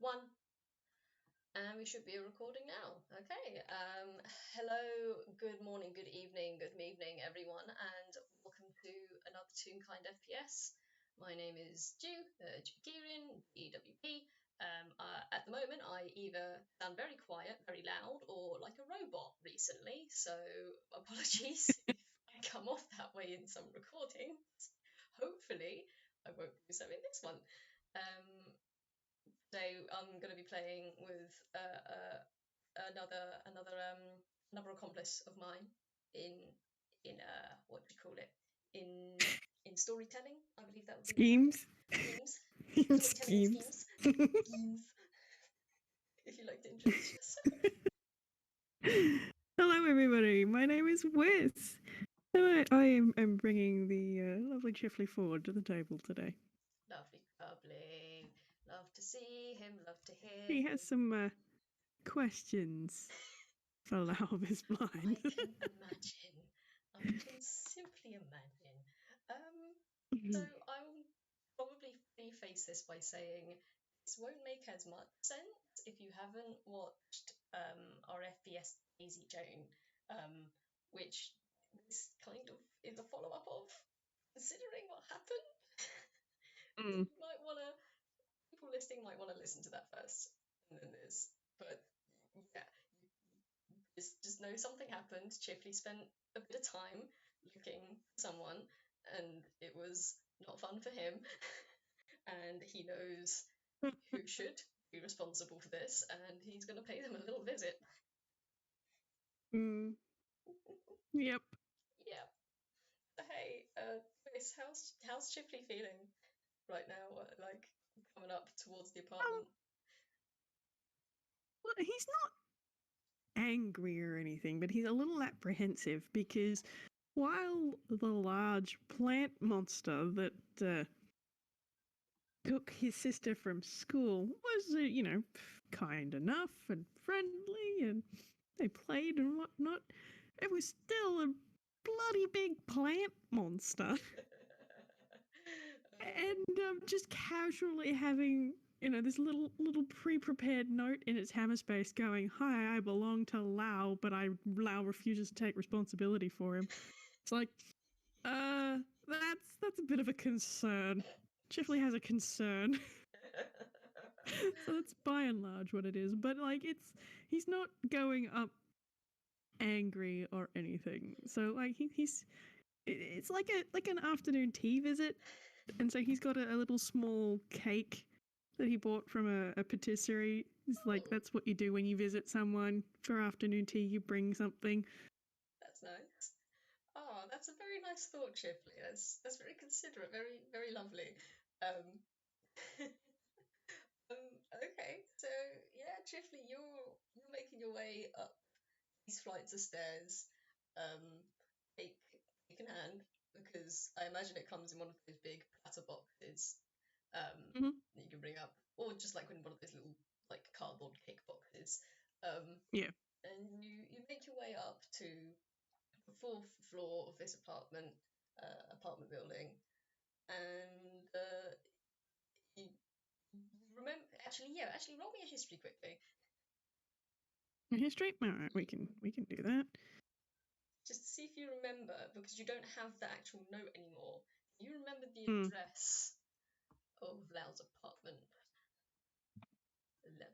one. And we should be recording now. Okay. Hello, good morning, good evening, everyone, and welcome to another Toonkind FPS. My name is Kieran, D.E.W.P. At the moment, I either sound very quiet, very loud, or like a robot recently, so apologies if I come off that way in some recordings. Hopefully, I won't do so in this one. So I'm going to be playing with another accomplice of mine in what do you call it, in storytelling. I believe that would be Schemes. storytelling schemes. If you'd like to introduce yourself. Hello, everybody. My name is Whis. I am bringing the lovely Chifley forward to the table today. Lovely, lovely. Love to see him. Love to hear. He has some questions for Lao Vis Blind. I can imagine. I can simply imagine. So I'll probably preface this by saying this won't make as much sense if you haven't watched our FPS Daisy Joan, which this kind of is a follow-up of, considering what happened. You might want to, people listening might want to listen to that first, and then this. But yeah, just know something happened. Chifley spent a bit of time looking for someone, and it was not fun for him. And he knows who should be responsible for this, and he's going to pay them a little visit. Yep. Yeah. Hey, Chris, how's Chifley feeling right now? Like coming up towards the apartment. Well, he's not angry or anything, but he's a little apprehensive because while the large plant monster that took his sister from school was, kind enough and friendly, and they played and whatnot, it was still a bloody big plant monster. And just casually having, this little pre-prepared note in its hammer space going, "Hi, I belong to Lao, but Lao refuses to take responsibility for him." It's like, that's a bit of a concern. Chifley has a concern. So that's by and large what it is. But like, he's not going up angry or anything. So like it's like an afternoon tea visit, and so he's got a little small cake that he bought from a patisserie. It's like, that's what you do when you visit someone for afternoon tea. You bring something. That's nice. Oh, that's a very nice thought, Chifley. That's very considerate, very very lovely. Um, okay, so yeah, Chifley, you're making your way up these flights of stairs. Um, take in hand, because I imagine it comes in one of those big platter boxes that you can bring up, or just like in one of those little like cardboard cake boxes. Yeah. And you make your way up to the fourth floor of this apartment building, and you remember, actually roll me a history quickly. History? All right, we can do that. Just to see if you remember, because you don't have the actual note anymore. You remember the address of Lao's apartment? 11.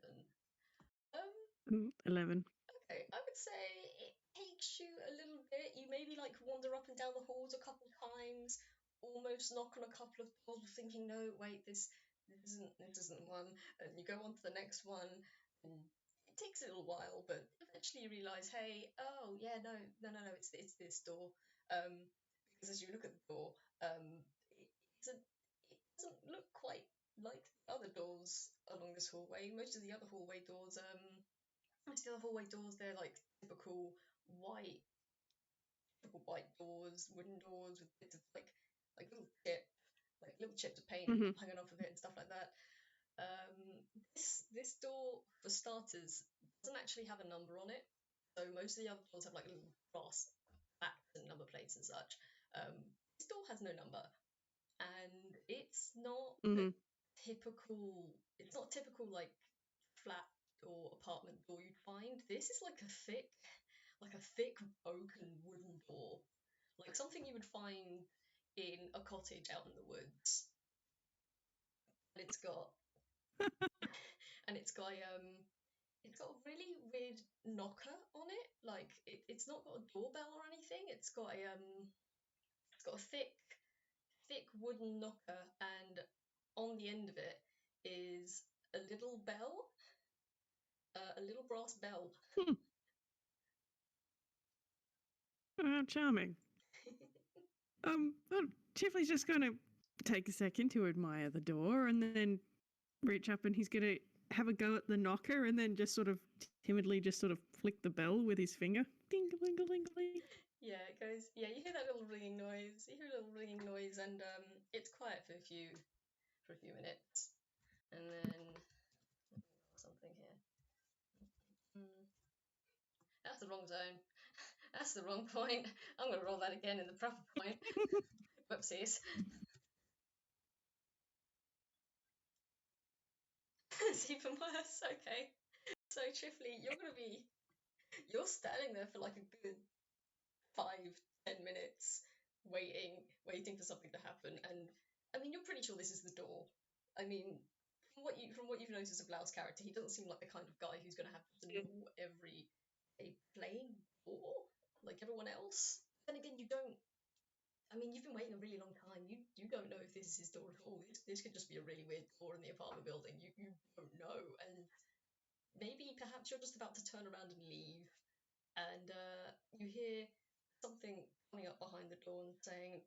11. Okay, I would say it takes you a little bit. You maybe like wander up and down the halls a couple of times, almost knock on a couple of doors, thinking, no, wait, this isn't one. And you go on to the next one, and it takes a little while, but eventually you realise, hey, oh yeah, no, it's this door. Because as you look at the door, it doesn't look quite like the other doors along this hallway. Most of the other hallway doors, they're like typical white doors, wooden doors with bits of like little chips of paint hanging off of it and stuff like that. This door, for starters, doesn't actually have a number on it. So most of the other doors have like little brass backs and number plates and such. This door has no number, and it's not typical. It's not typical like flat or apartment door you'd find. This is like a thick oak and wooden door, like something you would find in a cottage out in the woods. And it's got a really weird knocker on it. Like it's not got a doorbell or anything. It's got a thick wooden knocker, and on the end of it is a little bell, a little brass bell. Charming. Well, Chifley's just going to take a second to admire the door and then reach up and he's going to have a go at the knocker and then just sort of timidly just sort of flick the bell with his finger. Ding-a-ling-a-ling-a-ling. Yeah, it goes. Yeah, you hear that little ringing noise. You hear a little ringing noise, and it's quiet for a few minutes, and then something here. That's the wrong zone. That's the wrong point. I'm going to roll that again in the proper point. Whoopsies. It's even worse. Okay. So Chifley, you're standing there for like a good 5-10 minutes, waiting for something to happen, and I mean you're pretty sure this is the door. I mean, from what you've noticed of Lau's character, he doesn't seem like the kind of guy who's going to have to know every a plain door like everyone else. Then again, you don't. I mean, you've been waiting a really long time. You don't know if this is his door at all. This could just be a really weird door in the apartment building. You don't know, and maybe perhaps you're just about to turn around and leave, and you hear something coming up behind the door and saying,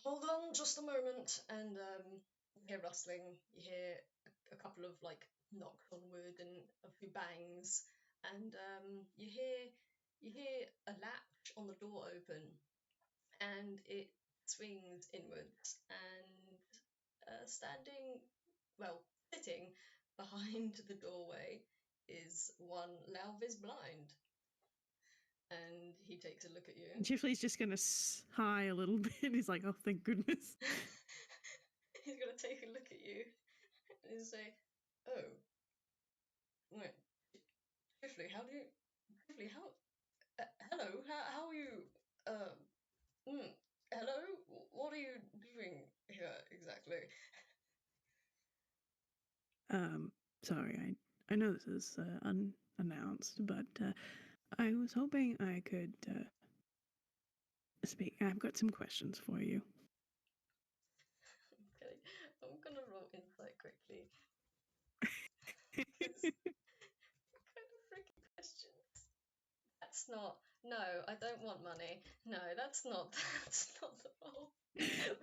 "Hold on, just a moment." And you hear rustling. You hear a couple of like knocks on wood and a few bangs, and you hear a latch on the door open, and it swings inwards, and sitting behind the doorway is one Lao Vis Blind. And he takes a look at you. Chifley's just going to sigh a little bit. He's like, oh, thank goodness. He's going to take a look at you and say, oh, wait, Chifley, how, hello, how are you, hello, what are you doing here exactly? Sorry, I know this is unannounced, but I was hoping I could speak. I've got some questions for you. Okay, I'm gonna roll insight quickly. Kind of freaky questions. That's not. No, I don't want money. No, that's not the roll.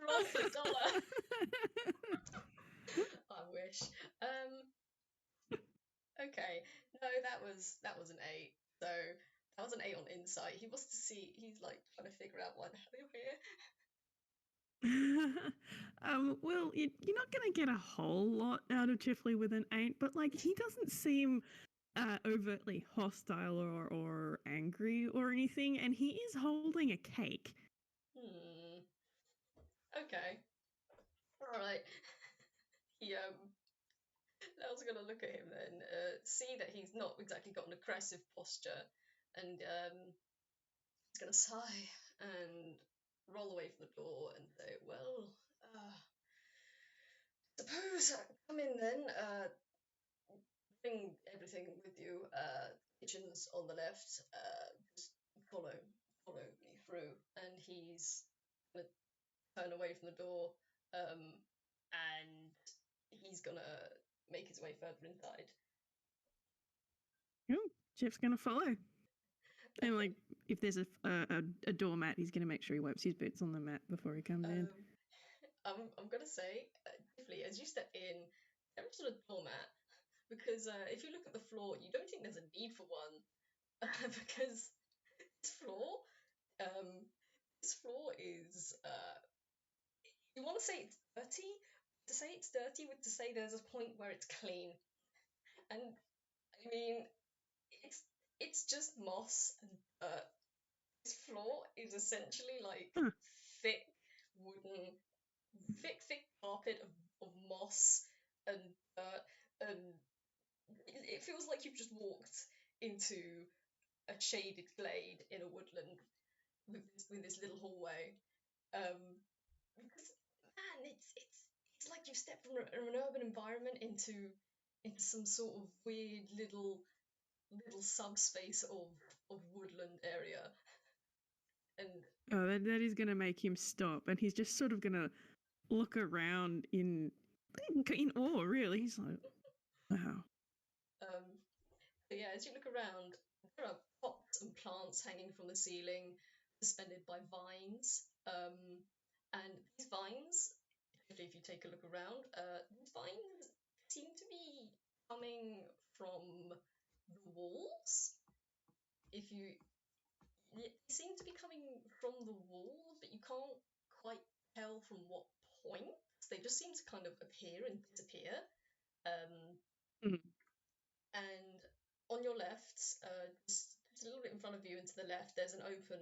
Roll for dollar. I wish. Okay. No, that was an 8. So that was an 8 on insight. He wants to see. He's like trying to figure out why the hell you're here. Well, you're not going to get a whole lot out of Chifley with an 8, but like he doesn't seem overtly hostile or angry or anything, and he is holding a cake. Okay. All right. He Nell's gonna look at him then, see that he's not exactly got an aggressive posture, and he's gonna sigh and roll away from the door and say, "Well, suppose come in then. Bring everything with you. Kitchen's on the left. Just follow me through." And he's gonna turn away from the door, and he's gonna make his way further inside. Chip's gonna follow. And like, if there's a doormat, he's gonna make sure he wipes his boots on the mat before he comes in. I'm gonna say, briefly, as you step in, there is not a doormat, because if you look at the floor, you don't think there's a need for one, because this floor, is you want to say it's dirty. To say it's dirty would to say there's a point where it's clean, and I mean it's just moss and dirt. This floor is essentially like thick wooden, thick carpet of moss and dirt and it feels like you've just walked into a shaded glade in a woodland with this little hallway. Because man, it's like you've stepped from an urban environment into some sort of weird little subspace of woodland area. And oh, that is going to make him stop, and he's just sort of going to look around in awe. Really, he's like, wow. but yeah, as you look around, there are pots and plants hanging from the ceiling, suspended by vines. And these vines, if you take a look around, these vines seem to be coming from the walls. If you, they seem to be coming from the walls, but you can't quite tell from what point. They just seem to kind of appear and disappear. Mm. And on your left, just a little bit in front of you and to the left, there's an open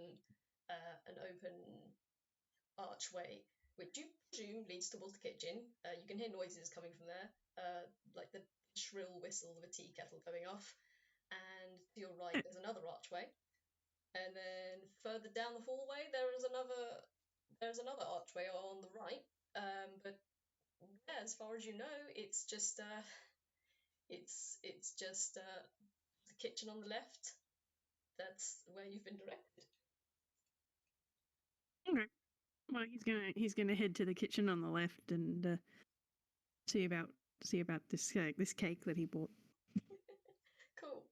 archway, which you presume leads towards the kitchen. You can hear noises coming from there, like the shrill whistle of a tea kettle going off. And to your right, there's another archway. And then further down the hallway, there's another archway on the right. But yeah, as far as you know, it's just the kitchen on the left. That's where you've been directed. Okay. Well, he's gonna head to the kitchen on the left and see about this cake that he bought. Cool.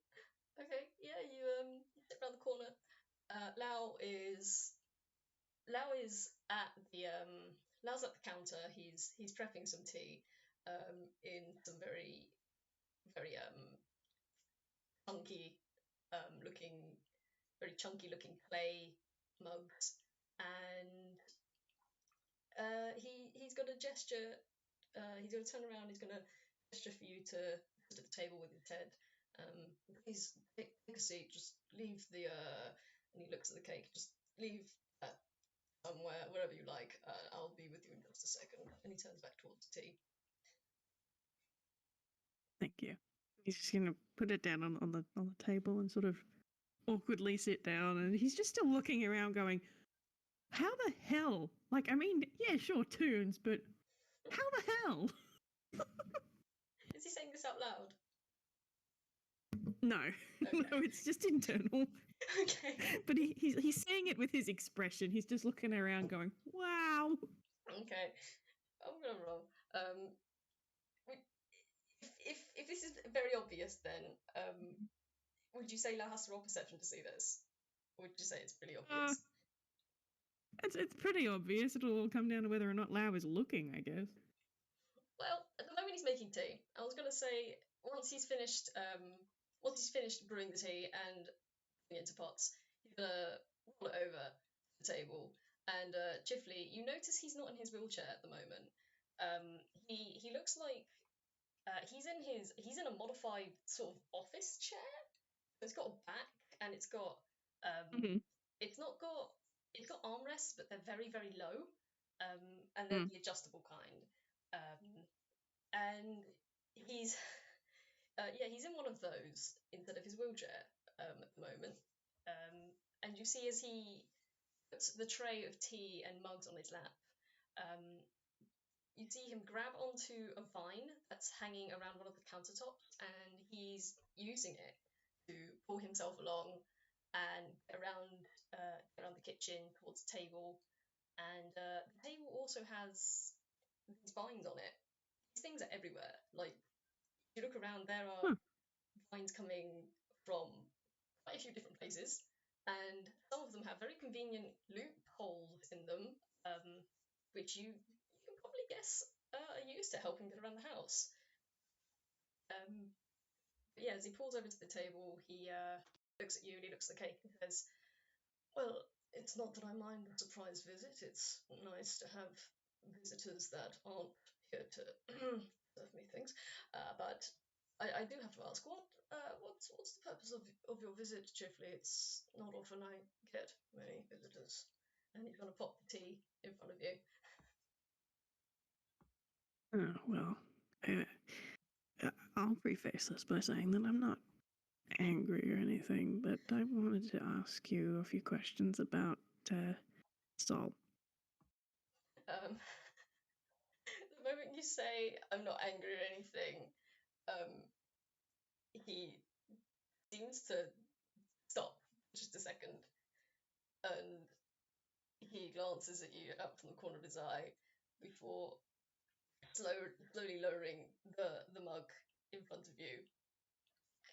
Okay. Yeah, you sit around the corner. Lao is at the Lao's at the counter. He's prepping some tea in some very chunky looking very chunky looking clay mugs, and he's got a gesture. He's going to turn around. He's going to gesture for you to sit at the table with his head. Please take a seat. Just leave the. And he looks at the cake. Just leave that somewhere, wherever you like. I'll be with you in just a second. And he turns back towards the tea. Thank you. He's just gonna put it down on the table and sort of awkwardly sit down, and he's just still looking around, going, "How the hell? Like, I mean, yeah, sure, tunes, but how the hell?" Is he saying this out loud? No, Okay. no, it's just internal. Okay. But he's saying it with his expression. He's just looking around, going, "Wow." Okay. I'm gonna roll. If this is very obvious, then would you say La has to roll perception to see this? Or would you say it's pretty obvious? It's pretty obvious. It'll all come down to whether or not Lao is looking, I guess. Well, at the moment he's making tea. I was gonna say once he's finished brewing the tea and putting it into pots, he's gonna roll it over the table. And Chifley, you notice he's not in his wheelchair at the moment. He looks like he's in a modified sort of office chair. It's got a back and it's got Mm-hmm. it's got armrests, but they're very very low, and they're the adjustable kind. And he's he's in one of those instead of his wheelchair at the moment. And you see as he puts the tray of tea and mugs on his lap, you see him grab onto a vine that's hanging around one of the countertops, and he's using it to pull himself along and get around the kitchen towards the table. And the table also has these vines on it. These things are everywhere. Like, if you look around, there are vines coming from quite a few different places, and some of them have very convenient loopholes in them, which you can probably guess are used to help him get around the house. But yeah, as he pulls over to the table, he looks at you and he looks at the cake and says, "Well, it's not that I mind a surprise visit. It's nice to have visitors that aren't here to serve me things. But I do have to ask, what's the purpose of your visit, Chifley? It's not often I get many visitors." And he's going to pop the tea in front of you. Oh, well, I'll preface this by saying that I'm not angry or anything, but I wanted to ask you a few questions about Saul. The moment you say I'm not angry or anything, he seems to stop for just a second, and he glances at you out from the corner of his eye before slowly lowering the mug in front of you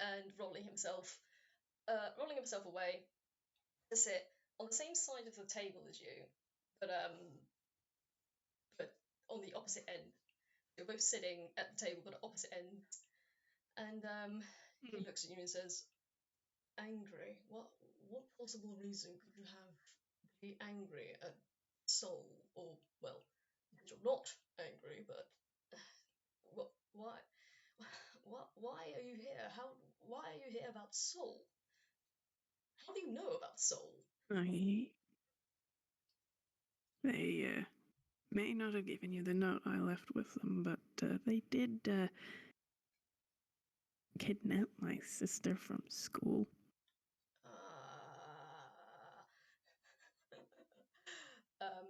and rolling himself away to sit on the same side of the table as you, but on the opposite end. You're both sitting at the table, but at opposite ends. And he looks at you and says, "Angry? What possible reason could you have to be angry at Soul? Or well, you're not angry, but what? Why? Why are you here? Why are you here about Soul? How do you know about Soul?" They may not have given you the note I left with them, but they did kidnap my sister from school. um,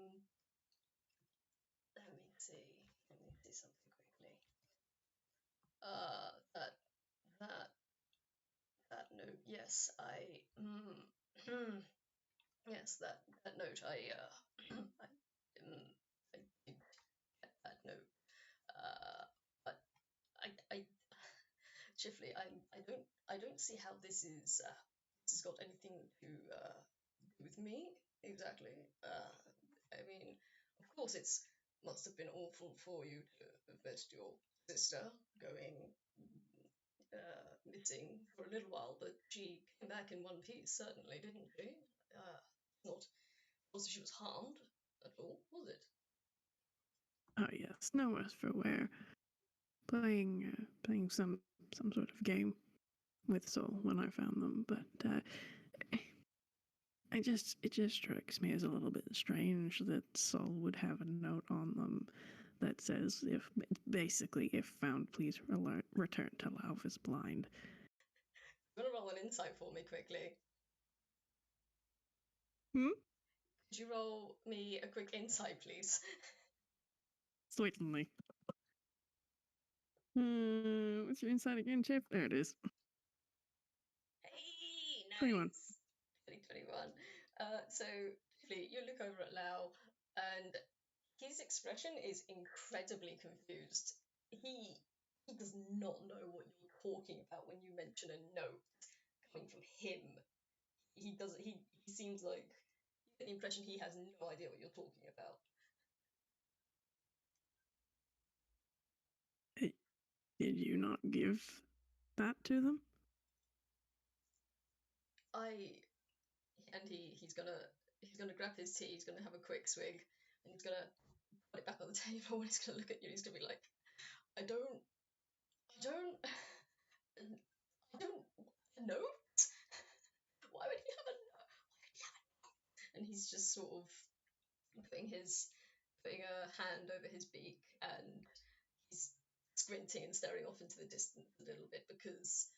let me see. Let me see something quickly. That that that note. Yes, yes, that note. I did get that note. But I Chifley, I don't see how this has got anything to do with me exactly. I mean, of course, it's must have been awful for you to invest your sister going missing for a little while, but she came back in one piece, certainly, didn't she? Not as if she was harmed at all, was it? Oh yes, no worse for wear. Playing some sort of game with Soul when I found them, but it just strikes me as a little bit strange that Saul would have a note on them that says, "If basically if found, please return to Lao Vis Blind." You want to roll an insight for me quickly? Hmm? Could you roll me a quick insight, please? Certainly. What's your insight again, Chip? There it is. Hey, 21. nice. 2021. So, you look over at Lao, and his expression is incredibly confused. He does not know what you're talking about when you mention a note coming from him. He does. He seems like you get the impression he has no idea what you're talking about. Did you not give that to them? He's gonna grab his tea. He's gonna have a quick swig, and he's gonna put it back on the table. And he's gonna look at you. He's gonna be like, I don't, I don't know. Why would he have a note? And he's just sort of putting a hand over his beak, and he's squinting and staring off into the distance a little bit because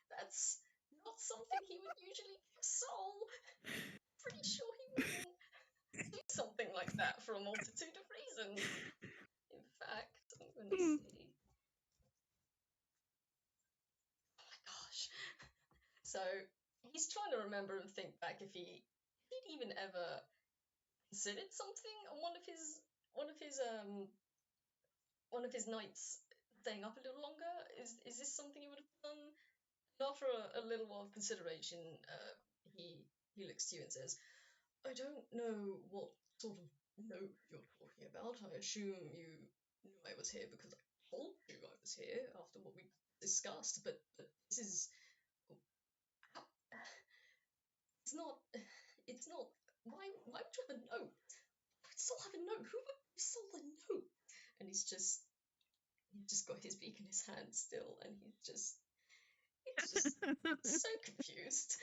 that's not something he would usually give Soul. Pretty sure he wouldn't do something like that for a multitude of reasons. In fact, I'm going to see. Oh my gosh. So he's trying to remember and think back if he'd even ever considered something on one of his nights staying up a little longer. Is this something he would have done? And after a little while of consideration, he looks to you and says, "I don't know what sort of note you're talking about. I assume you knew I was here because I told you I was here after what we discussed. But this is it's not. It's not. Why would you have a note? Why would Soul have a note? Who would give Soul a note?" And he's just got his beak in his hand still, and he's just so confused.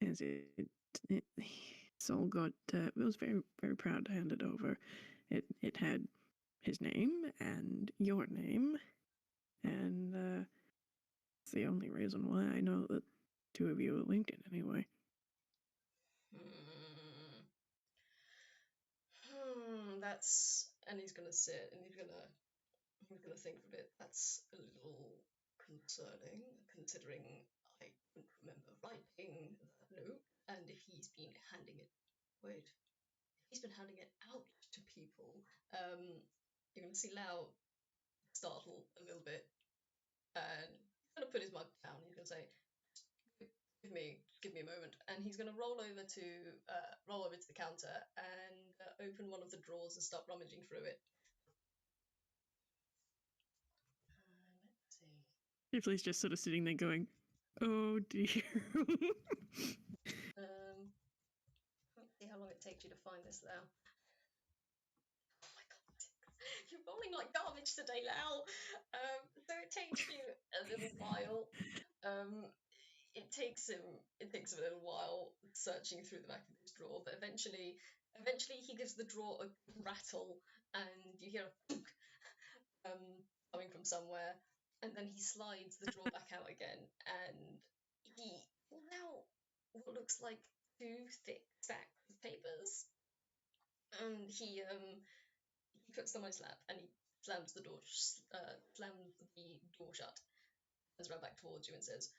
As it Saul got was very proud to hand it over. It had his name and your name, and it's the only reason why I know that two of you are linked in any way. That's, and he's gonna sit and he's gonna think for a bit. That's a little concerning, considering I don't remember writing that note, and if he's been handing it, he's been handing it out to people. You're gonna see Lao startle a little bit, and he's gonna put his mug down. He's gonna say, give me a moment, and he's going to roll over to the counter and open one of the drawers and start rummaging through it. Let's see. Chifley's just sort of sitting there going, "Oh dear." Let's see how long it takes you to find this, Lao. Oh my god, you're rolling like garbage today, Lao. So it takes you a little while. It takes him a little while searching through the back of this drawer, but eventually he gives the drawer a rattle, and you hear a thunk coming from somewhere, and then he slides the drawer back out again, and he now what looks like two thick stacks of papers, and he puts them on his lap, and he slams the door shut, turns right back towards you and says,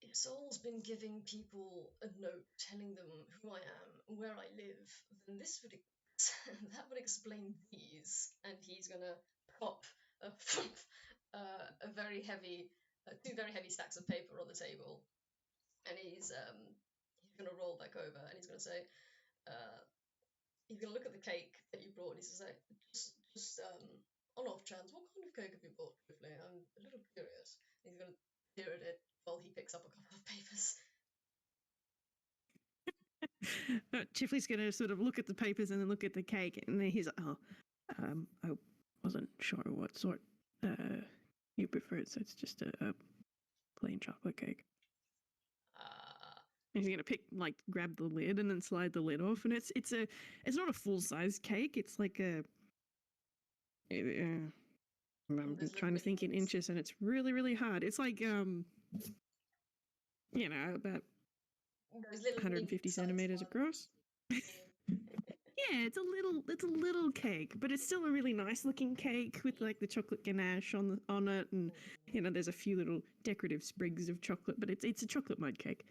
"If Saul's been giving people a note telling them who I am, where I live, then that would explain these." And he's gonna pop a very heavy, two very heavy stacks of paper on the table, and he's gonna roll back over, and he's gonna say, he's gonna look at the cake that you brought, and he's gonna say, just on off chance, what kind of cake have you brought, Chifley? I'm a little curious. And he's gonna peer at it while he picks up a couple of papers. Chifley's going to sort of look at the papers and then look at the cake, and then he's like, "Oh, I wasn't sure what sort you preferred, so it's just a plain chocolate cake." And he's gonna grab the lid and then slide the lid off, and it's not a full size cake. It's like I'm trying to think in inches, and it's really, really hard. It's like about 150 centimeters across. Yeah, it's a little cake, but it's still a really nice looking cake with like the chocolate ganache on it, and there's a few little decorative sprigs of chocolate, but it's a chocolate mud cake.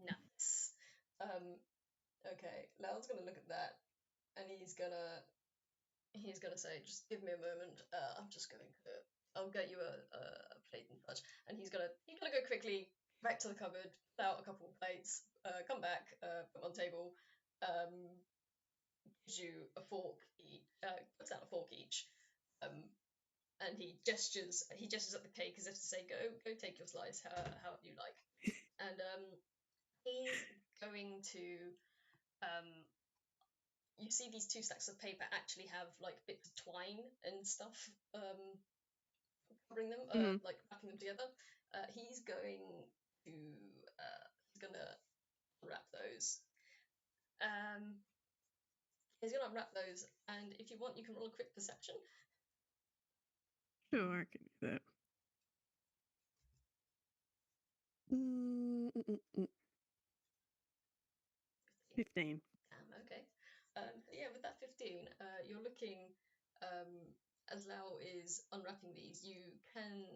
Nice. Okay, Lao's gonna look at that, and he's gonna say, "Just give me a moment. I'll get you a plate and such." And he's gonna go quickly back to the cupboard, pull out a couple of plates, come back, put them on the table, gives you a fork each, puts out a fork each, and he gestures at the cake as if to say, "Go take your slice, however you like." And he's going to you see these two stacks of paper actually have like bits of twine and stuff covering them, like wrapping them together. He's going to unwrap those. He's gonna unwrap those, and if you want, you can roll a quick perception. Sure, I can do that. 15. Damn, okay. Yeah, with that 15, you're looking, as Lao is unwrapping these, you can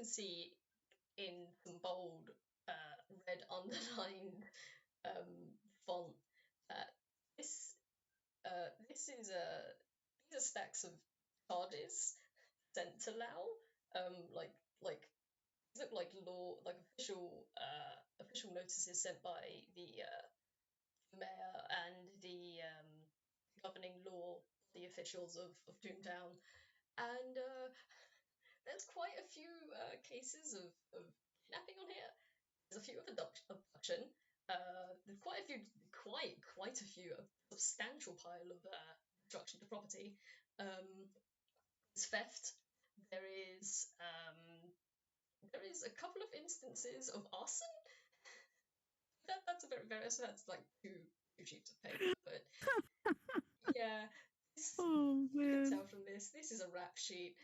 see in some bold red underlined font that this is these are stacks of charges sent to Lao, like look like official notices sent by the mayor and the governing law, the officials of Toontown, and there's quite a few cases of kidnapping on here. There's a few of abduction. There's quite a few, a substantial pile of destruction to property. There's theft. There is a couple of instances of arson. That's a very, very, so that's like two sheets of paper, but yeah. Oh You can man. tell from this is a rap sheet.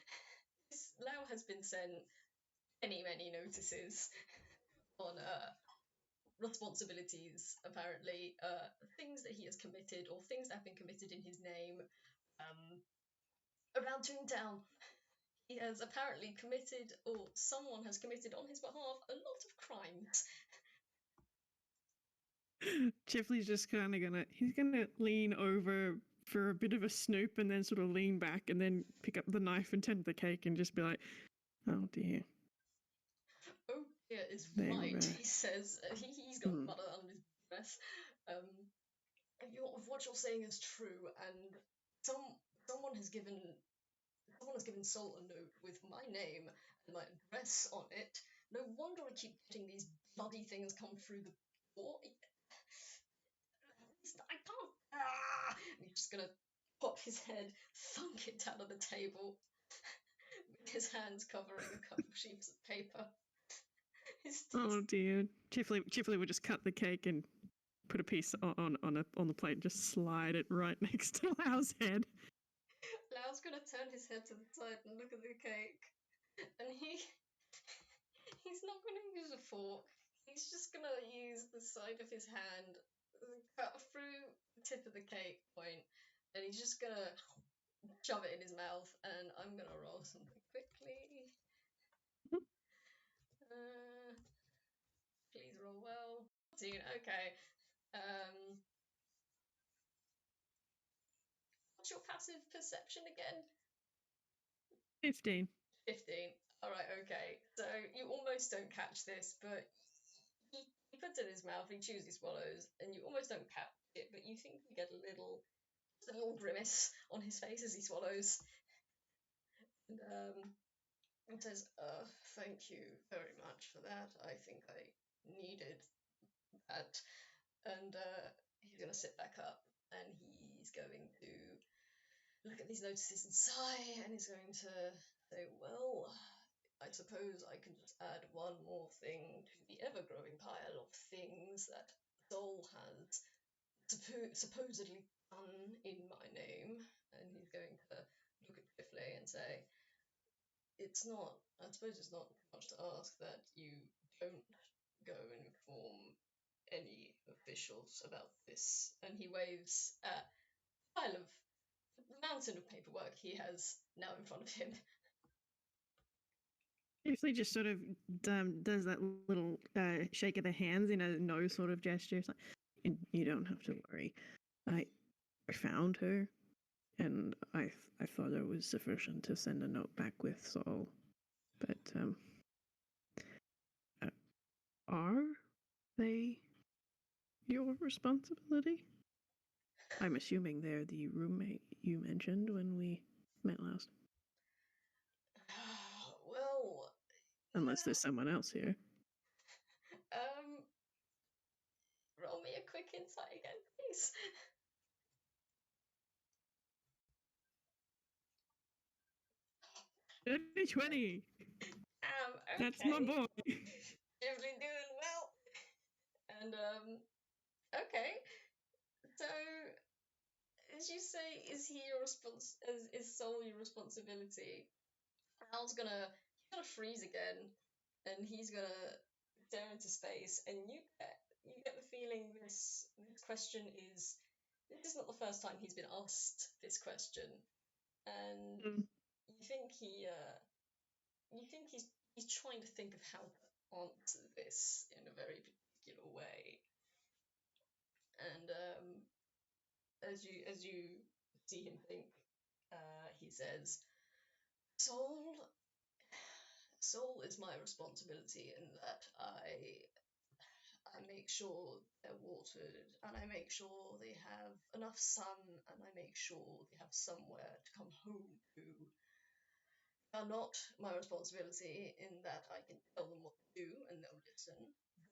Lao has been sent many notices on responsibilities, apparently, things that he has committed or things that have been committed in his name around Toontown. He has apparently committed, or someone has committed on his behalf, a lot of crimes. Chifley's just kind of gonna lean over for a bit of a snoop and then sort of lean back and then pick up the knife and tend the cake and just be like, oh dear. Oh dear is They right, were. he says. He's got butter under his breath. If what you're saying is true, and someone has given Sol a note with my name and my address on it. No wonder I keep getting these bloody things come through the door. I can't. Ah! And he's just gonna pop his head, thunk it down on the table, with his hands covering a couple of sheets of paper. Oh dear. Chifley would just cut the cake and put a piece on the plate and just slide it right next to Lao's head. Lao's gonna turn his head to the side and look at the cake, and he's not gonna use a fork. He's just gonna use the side of his hand, cut through the tip of the cake point, and he's just gonna shove it in his mouth. And I'm gonna roll something quickly. Please roll well. 14. Okay. What's your passive perception again? 15. 15. All right. Okay. So you almost don't catch this, but he puts it in his mouth. He chews, he swallows, and you almost don't catch it, but you think you get a little grimace on his face as he swallows. And says, thank you very much for that. I think I needed that. And he's going to sit back up and he's going to look at these notices and sigh, and he's going to say, well, I suppose I can just add one more thing to the ever-growing pile of things that Sol has supposedly done in my name. And he's going to look at Chifley and say, I suppose it's not much to ask that you don't go and inform any officials about this. And he waves at a pile of mountain of paperwork he has now in front of him. Chifley just sort of does that little shake of the hands in a no sort of gesture. It's like, you don't have to worry. I found her, and I thought it was sufficient to send a note back with Sol. But are they your responsibility? I'm assuming they're the roommate you mentioned when we met last. Well, Unless there's someone else here. Roll me a quick insight again, please. 2020. Okay. That's my boy. Definitely doing well. And okay. So, as you say, is Sol your responsibility? Al's gonna freeze again, and he's gonna stare into space, and you get the feeling this question is not the first time he's been asked this question, and you think he's trying to think of how to answer this in a very particular way, and as you see him think, he says, Sol is my responsibility in that I make sure they're watered, and I make sure they have enough sun, and I make sure they have somewhere to come home to. They are not my responsibility in that I can tell them what to do and they'll listen.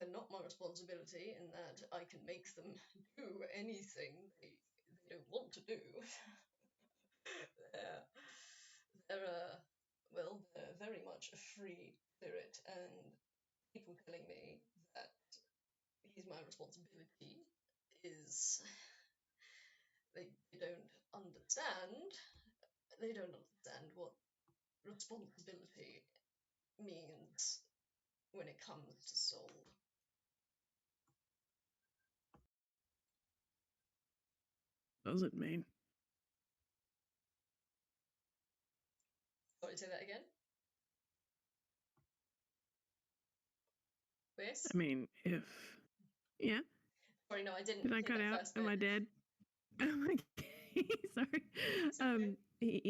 They're not my responsibility in that I can make them do anything they don't want to do. They're very much a free spirit, and people telling me that he's my responsibility is they don't understand. They don't understand what responsibility means when it comes to soul. What does it mean? Sorry, say that again. Whis? I mean, if... Yeah? Sorry, no, I didn't Did I hear cut that out? first Am bit. I dead? Oh my sorry. It's okay.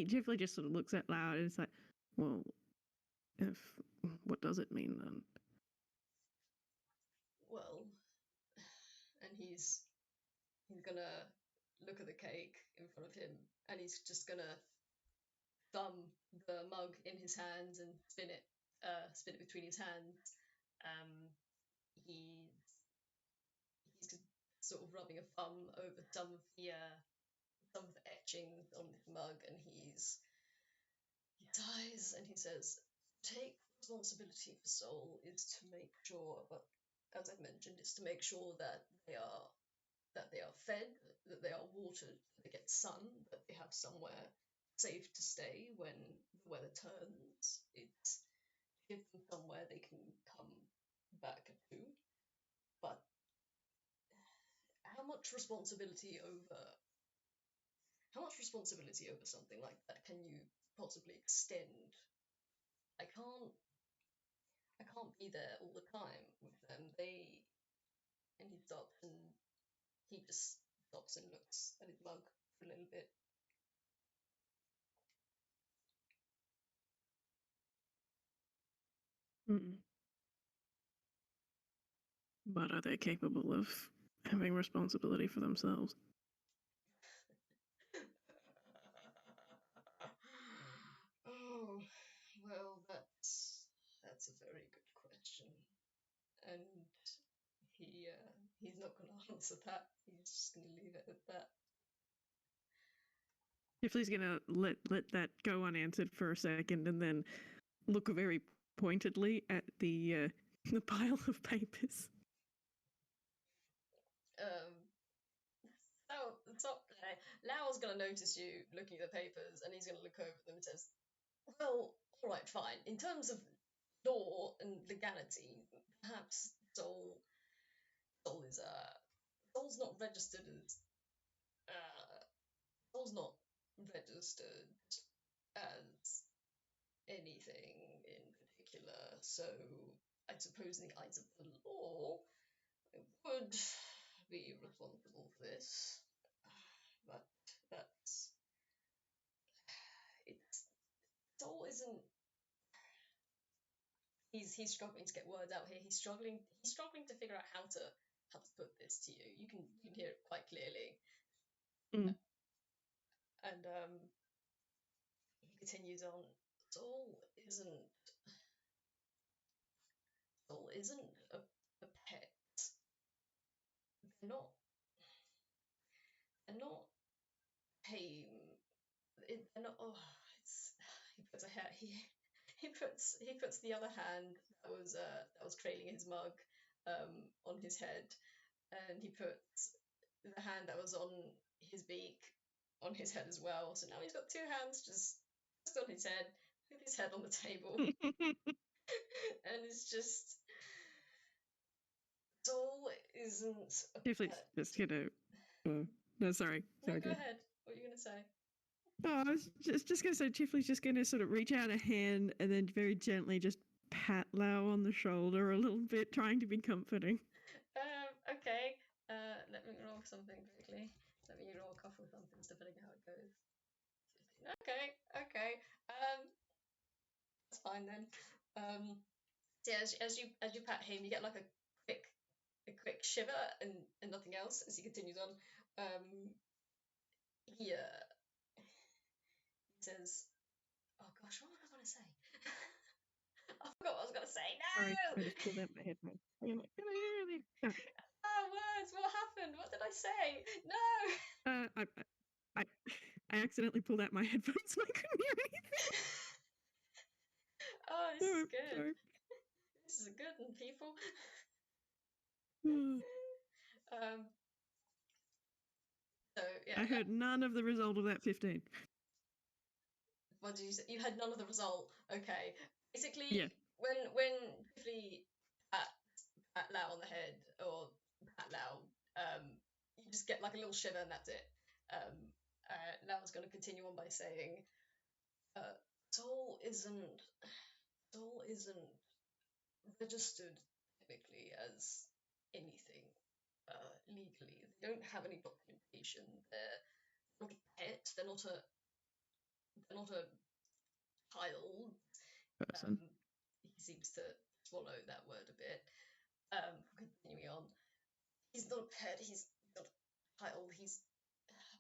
Chifley just sort of looks out loud and it's like, well, if what does it mean then? Well, and he's gonna look at the cake in front of him, and he's just gonna thumb the mug in his hands and spin it between his hands. He's sort of rubbing a thumb over some of the etchings on this mug, and he sighs and he says, "Take responsibility for soul is to make sure, but as I've mentioned, it's to make sure that they are fed, that they are watered, that they get sun, that they have somewhere safe to stay when the weather turns. It's to give them somewhere they can come back to. But how much responsibility over something like that can you possibly extend? I can't be there all the time with them. And he just stops and looks at his mug for a little bit. But are they capable of having responsibility for themselves? Oh, well, that's a very good question, and he's not going to answer that. He's just going to leave it at that. Chifley's gonna let that go unanswered for a second, and then look very pointedly at the pile of papers. So Lao's going to notice you looking at the papers, and he's going to look over them and says, "Well, all right, fine. In terms of law and legality, perhaps soul is soul's not registered as soul's not registered as anything in particular. So I suppose in the eyes of the law, I would be responsible for this, but that's it's soul isn't. He's struggling to get words out here. He's struggling to figure out how to put this to you. You can hear it quite clearly. And he continues on. Soul isn't a pet. They're not tame. They're not. Oh, it's. He puts a hair. He puts the other hand that was trailing his mug on his head, and he puts the hand that was on his beak on his head as well. So now he's got two hands just on his head, with his head on the table. And it's just soul isn't a Chifley's pet. just gonna no, sorry. No, go ahead. What are you gonna say? Oh, I was just gonna say Chifley's just gonna sort of reach out a hand and then very gently just pat Lao on the shoulder a little bit, trying to be comforting. Okay. Let me roll something quickly. Let me roll a couple of somethings depending on how it goes. Okay. That's fine then. So as you pat him, you get like a quick shiver and nothing else as he continues on. He says, "Oh gosh, what was I going to say? I forgot what I was going to say. No! Sorry, I just pulled out my headphones. Oh, words! What happened? What did I say? No! I accidentally pulled out my headphones so I couldn't hear anything. Oh, this is good. Sorry. This is good, people. So yeah. I heard none of the result of that 15. What did you say? You had none of the result. Okay. Basically, Yeah. when Chifley pat Lao on the head, or pat Lao, you just get like a little shiver and that's it. Lao's going to continue on by saying, uh, Soul isn't registered technically as anything legally. They don't have any documentation. They're not a pet. They're not a child. Person. He seems to swallow that word a bit. Continuing on, he's not a pet. He's not a child.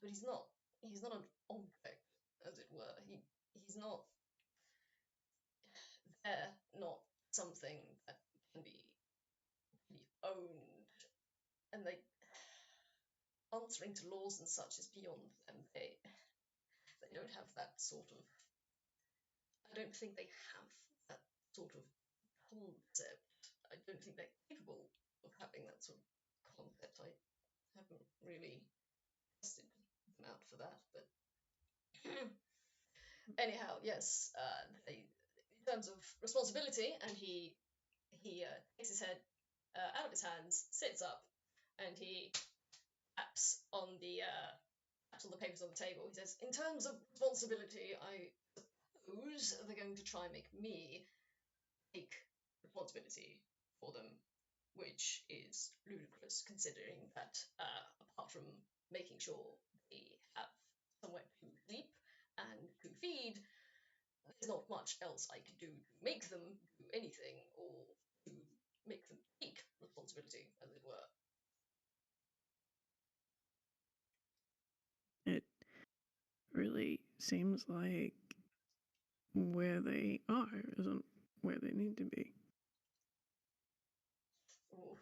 But he's not. He's not an object, as it were. He's not. They're not something that can be owned, and they answering to laws and such is beyond them. They don't have that sort of. I don't think they have that sort of concept. I don't think they're capable of having that sort of concept. I haven't really tested them out for that, but anyhow, yes. In terms of responsibility, and he takes his head out of his hands, sits up, and he taps on the papers on the table. He says, "In terms of responsibility, I suppose they're going to try and make me take responsibility for them, which is ludicrous considering that apart from making sure they have somewhere to sleep and to feed, there's not much else I could do to make them do anything or to make them take responsibility, as it were." It really seems like where they are isn't where they need to be. Ooh.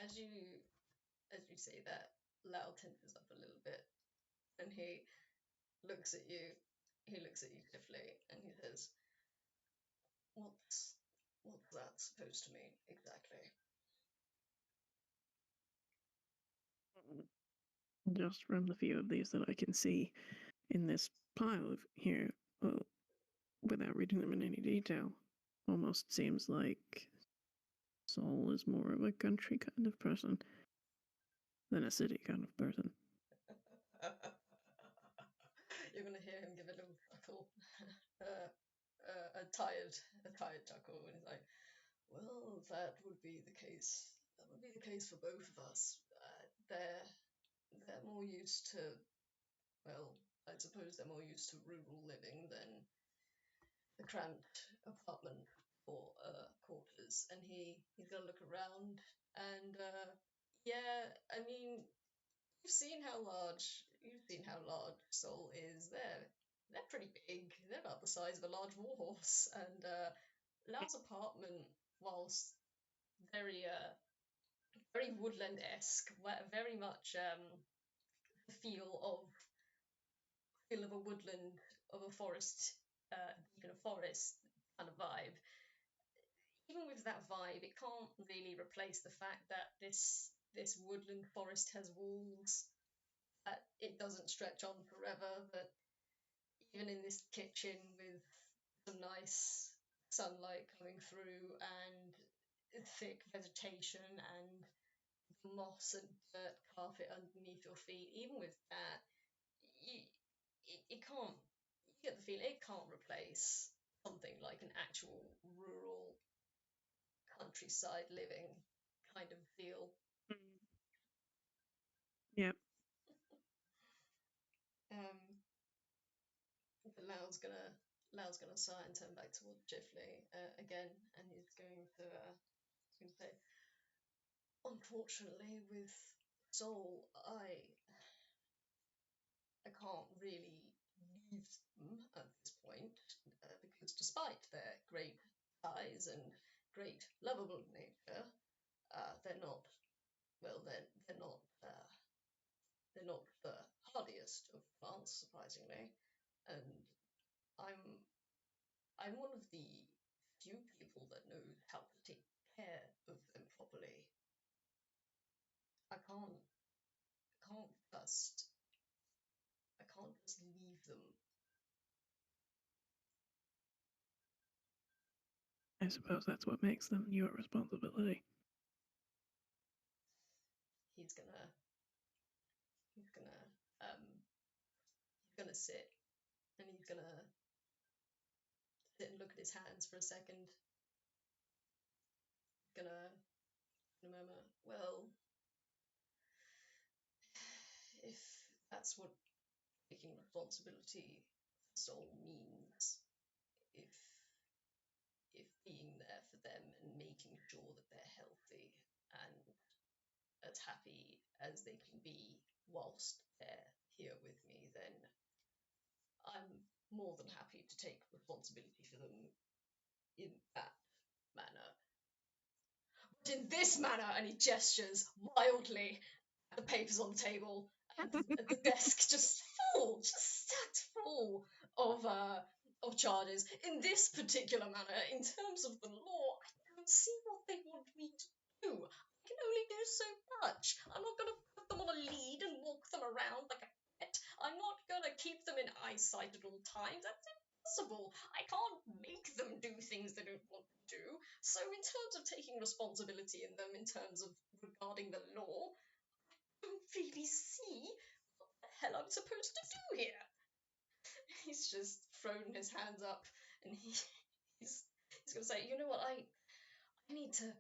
As you say that, Lao tenses up a little bit, and he looks at you. He looks at you stiffly, and he says, "What's that supposed to mean exactly?" Just from the few of these that I can see in this pile of here, well, without reading them in any detail, almost seems like Soul is more of a country kind of person than a city kind of person. You're gonna hear him give a little chuckle, a tired chuckle, and he's like, "Well, that would be the case. That would be the case for both of us. They're more used to, well, I suppose they're more used to rural living than the cramped apartment or quarters." And he's gonna look around, and yeah, I mean, you've seen how large Seoul is. They're pretty big. They're about the size of a large warhorse. And Lao's apartment, whilst very very woodland-esque, very much the feel of a woodland, of a forest, even a forest kind of vibe. Even with that vibe, it can't really replace the fact that this woodland forest has walls. It doesn't stretch on forever, but even in this kitchen with some nice sunlight coming through and thick vegetation and moss and dirt carpet underneath your feet, even with that, you, it can't, you get the feeling it can't replace something like an actual rural countryside living kind of feel. Yep. Um, Lao's gonna sigh and turn back towards Chifley again, and he's going to say, "Unfortunately, with Soul, I can't really leave them at this point because despite their great size and great lovable nature, they're not well. They're not the hardiest of plants, surprisingly, and I'm I'm one of the few people that know how to take care of them properly. I can't just leave them. I suppose that's what makes them your responsibility. He's gonna sit, and he's gonna sit and look at his hands for a second. Gonna murmur, well, if that's what taking responsibility for soul means, if being there for them and making sure that they're healthy and as happy as they can be whilst they're here with me, then I'm more than happy to take responsibility for them in that manner. But in this manner, and he gestures wildly at the papers on the table, and the desk just stacked full of charges. In this particular manner, in terms of the law, I don't see what they want me to do. I can only do so much. I'm not going to put them on a lead and walk them around like a pet. I'm not going to keep them in eyesight at all times. That's impossible. I can't make them do things they don't want to do. So in terms of taking responsibility in them, in terms of regarding the law, I don't really see what the hell I'm supposed to do here. He's just thrown his hands up, and he's gonna say, you know what, I need to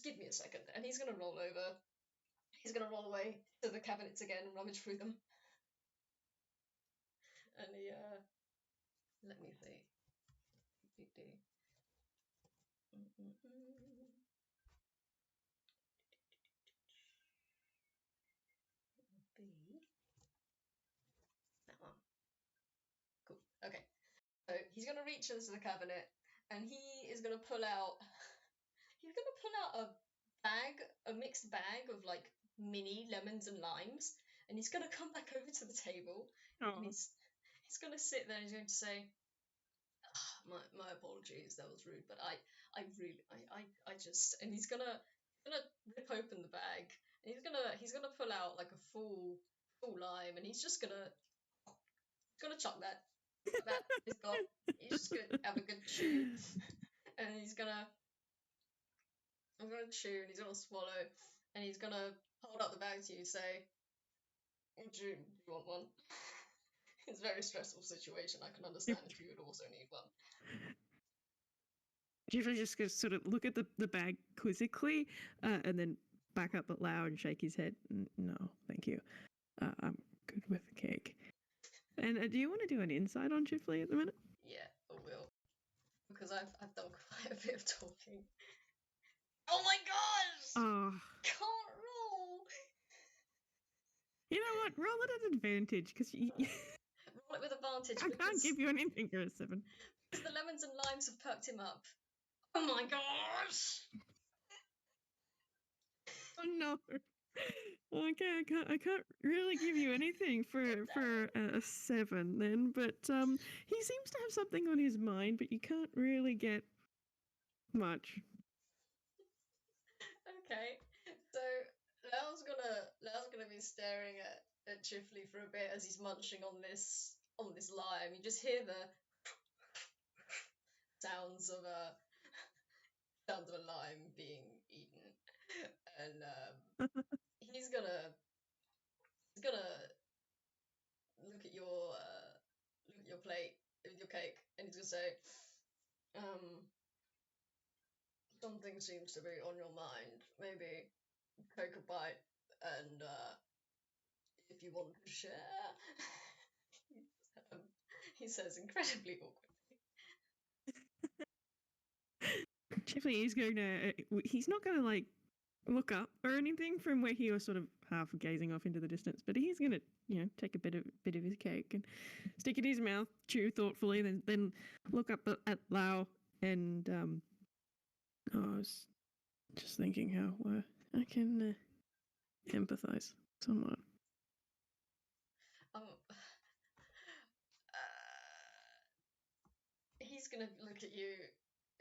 give me a second, and he's gonna roll over. He's gonna roll away to the cabinets again and rummage through them. And he let me see. That one. Cool. Okay. So he's gonna reach into the cabinet, and he is gonna pull out. He's gonna pull out a mixed bag of like mini lemons and limes, and he's gonna come back over to the table, and he's gonna sit there and he's going to say, my apologies, that was rude, but I really I just, and he's gonna rip open the bag, and he's gonna pull out like a full lime, and he's gonna chuck that. He's just gonna have a good chew, and he's gonna chew, and he's gonna swallow, and he's gonna hold up the bag to you, say, do you want one? It's a very stressful situation. I can understand if you would also need one. Jeffrey just goes sort of look at the bag quizzically, and then back up at Lao and shake his head. No, thank you. I'm good with the cake. And do you want to do an insight on Chifley at the minute? Yeah, I will. Because I've done quite a bit of talking. Oh my gosh! Oh. Can't roll! You know what? Roll it at advantage, because you... Roll it with advantage. I can't give you anything for a 7. Because the lemons and limes have perked him up. Oh my gosh! Oh no. Okay, I can't really give you anything for a 7 then, but he seems to have something on his mind, but you can't really get much. Okay, so Lao's gonna be staring at Chifley for a bit as he's munching on this lime. You just hear the sounds of a lime being eaten, and he's gonna look at your plate with your cake, and he's gonna say, something seems to be on your mind. Maybe take a bite, and if you want to share, he says incredibly awkwardly. Chifley is going to. He's not going to like look up or anything from where he was sort of half gazing off into the distance, but he's going to, take a bit of his cake and stick it in his mouth, chew thoughtfully, then look up at Lao and I was just thinking how I can empathize somewhat. Um, gonna look at you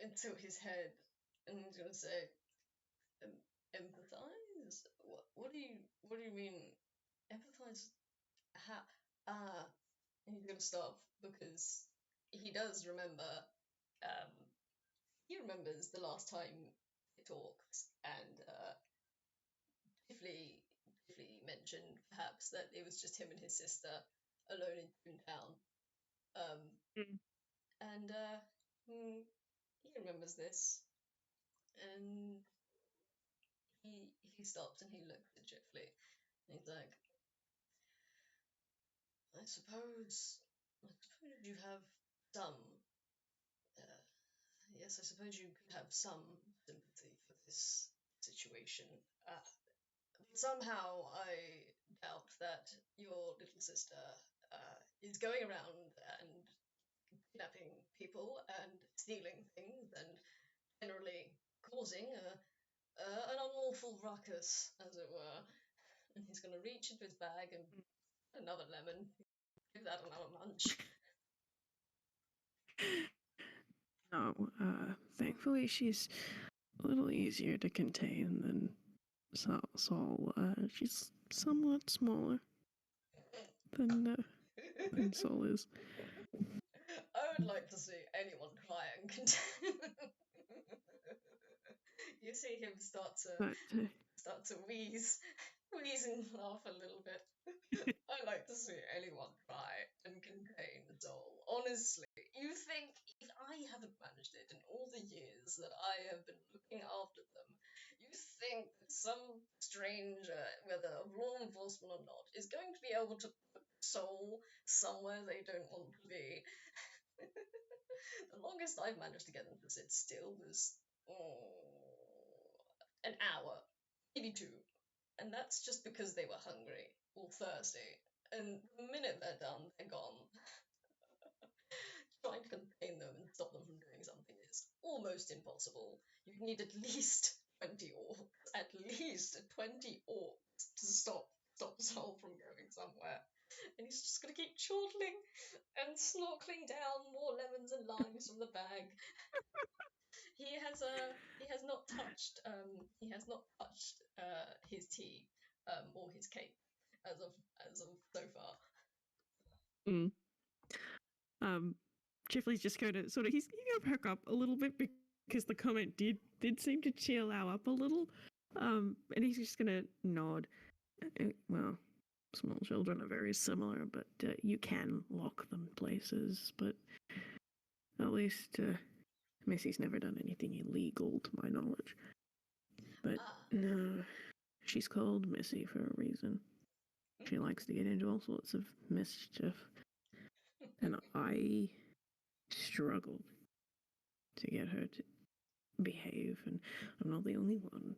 and tilt his head, and he's gonna say, "Empathize? What do you mean, empathize? How? Ah." And he's gonna stop because he does remember. Um, he remembers the last time they talked, and Chifley mentioned perhaps that it was just him and his sister alone in Toontown. Mm. And he remembers this, and he stops and he looks at Chifley, and he's like, I suppose you have some. Uh, yes, I suppose you could have some sympathy for this situation. Somehow I doubt that your little sister is going around and kidnapping people and stealing things and generally causing an unlawful ruckus, as it were. And he's going to reach into his bag and another lemon, give that another munch. No, thankfully she's a little easier to contain than Saul. She's somewhat smaller than Saul is. I would like to see anyone cry and contain. You see him start But to wheeze and laugh a little bit. I like to see anyone cry and contain the soul. Honestly, you think if I haven't managed it in all the years that I have been looking after them, you think that some stranger, whether of law enforcement or not, is going to be able to put soul somewhere they don't want to be? The longest I've managed to get them to sit still was an hour, maybe two. And that's just because they were hungry or thirsty. And the minute they're done, they're gone. Trying to contain them and stop them from doing something is almost impossible. You need at least 20 orcs, at least 20 orcs to stop Sol from going somewhere. And he's just gonna keep chortling and snorkeling down more lemons and limes from the bag. He has not touched his tea or his cake as of so far. mm. Chifley's just going to sort of he's going to perk up a little bit because the comment did seem to cheer Lao up a little. And he's just going to nod. Well, small children are very similar, but you can lock them places. But at least Missy's never done anything illegal, to my knowledge. But no, she's called Missy for a reason. She likes to get into all sorts of mischief. And I struggled to get her to behave, and I'm not the only one.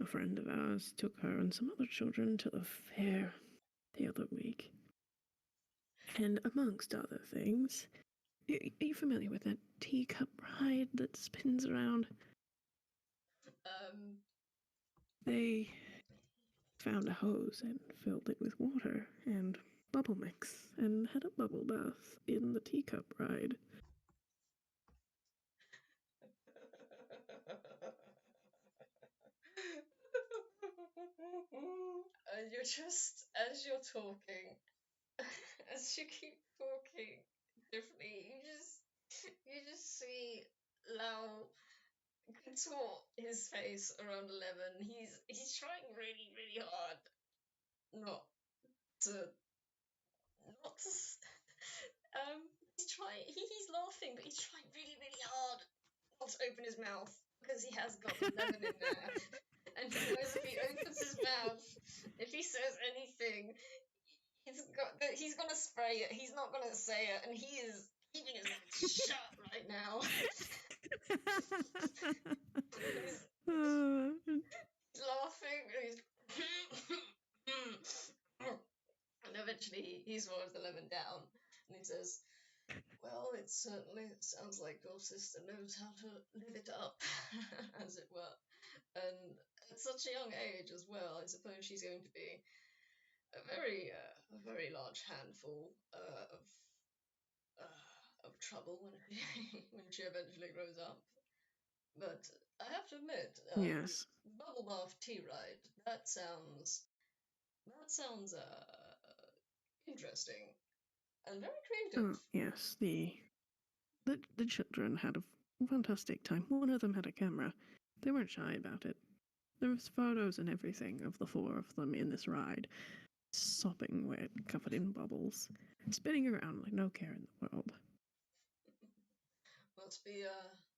A friend of ours took her and some other children to the fair the other week. And amongst other things, are you familiar with that teacup ride that spins around? They found a hose and filled it with water and bubble mix and had a bubble bath in the teacup ride. And you're just, as you're talking, as you keep talking differently, you just see Lao contort his face around 11. He's trying really, really hard not to he's laughing, but he's trying really, really hard not to open his mouth because he has got 11 in there. And he knows if he opens his mouth, if he says anything, he's gonna spray it. He's not gonna say it, and he is keeping his mouth shut right now. He's laughing, and he's and eventually he swallows the lemon down, and he says, "Well, it certainly sounds like your sister knows how to live it up, as it were. And at such a young age as well, I suppose she's going to be a very large handful of trouble when when she eventually grows up. But I have to admit, Yes. bubble bath tea ride. That sounds interesting and very creative. Oh, yes. The children had a fantastic time. One of them had a camera. They weren't shy about it. There was photos and everything of the four of them in this ride, sopping wet, covered in bubbles, spinning around like no care in the world. Must be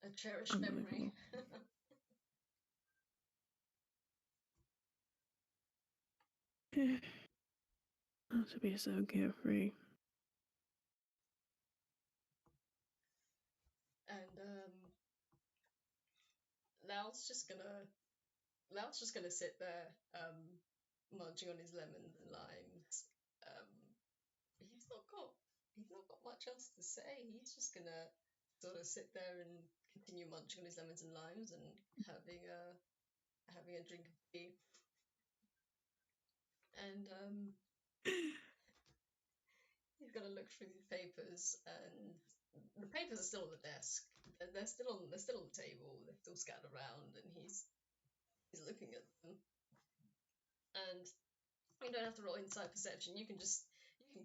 a cherished memory. Unbelievable. Oh, to be so carefree. And Lao's just gonna Lao's just gonna sit there, munching on his lemons and limes. Um, he's not got much else to say. He's just gonna sort of sit there and continue munching on his lemons and limes and having a drink of tea. And he's gonna look through these papers, and the papers are still on the desk. They're still on the table. They're still scattered around, and he's looking at them. And you don't have to roll inside perception. You can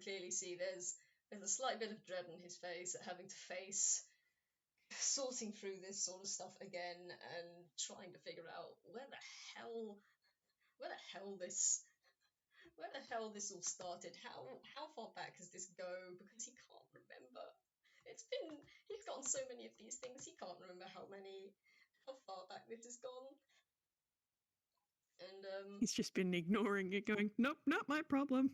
clearly see there's a slight bit of dread on his face at having to face sorting through this sort of stuff again and trying to figure out hell where the hell this where the hell this all started. How far back does this go? Because he can't remember. He's gotten so many of these things, he can't remember how far back this has gone. And He's just been ignoring it, going, nope, not my problem.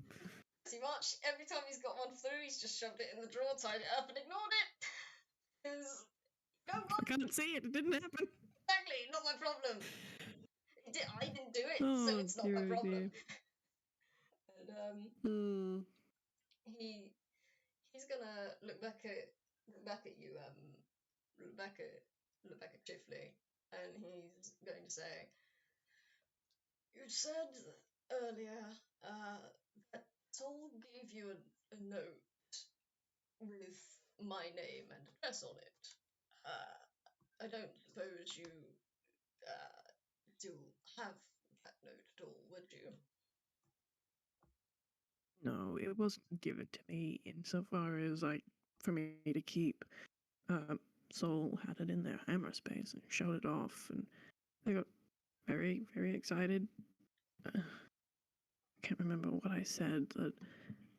pretty much every time he's got one through, he's just shoved it in the drawer, tied it up, and ignored it. Because I can't see it. It didn't happen. Exactly, not my problem. I didn't do it, so Oh, it's not my dear, problem. dear. And he's gonna look back at you, look back at Chifley, and he's going to say, "You said earlier that Sol gave you a note with my name and address on it. I don't suppose you still have that note at all, would you?" No, it wasn't given to me insofar as, like, for me to keep. Soul had it in their hammer space and showed it off, and they got very, very excited. I can't remember what I said that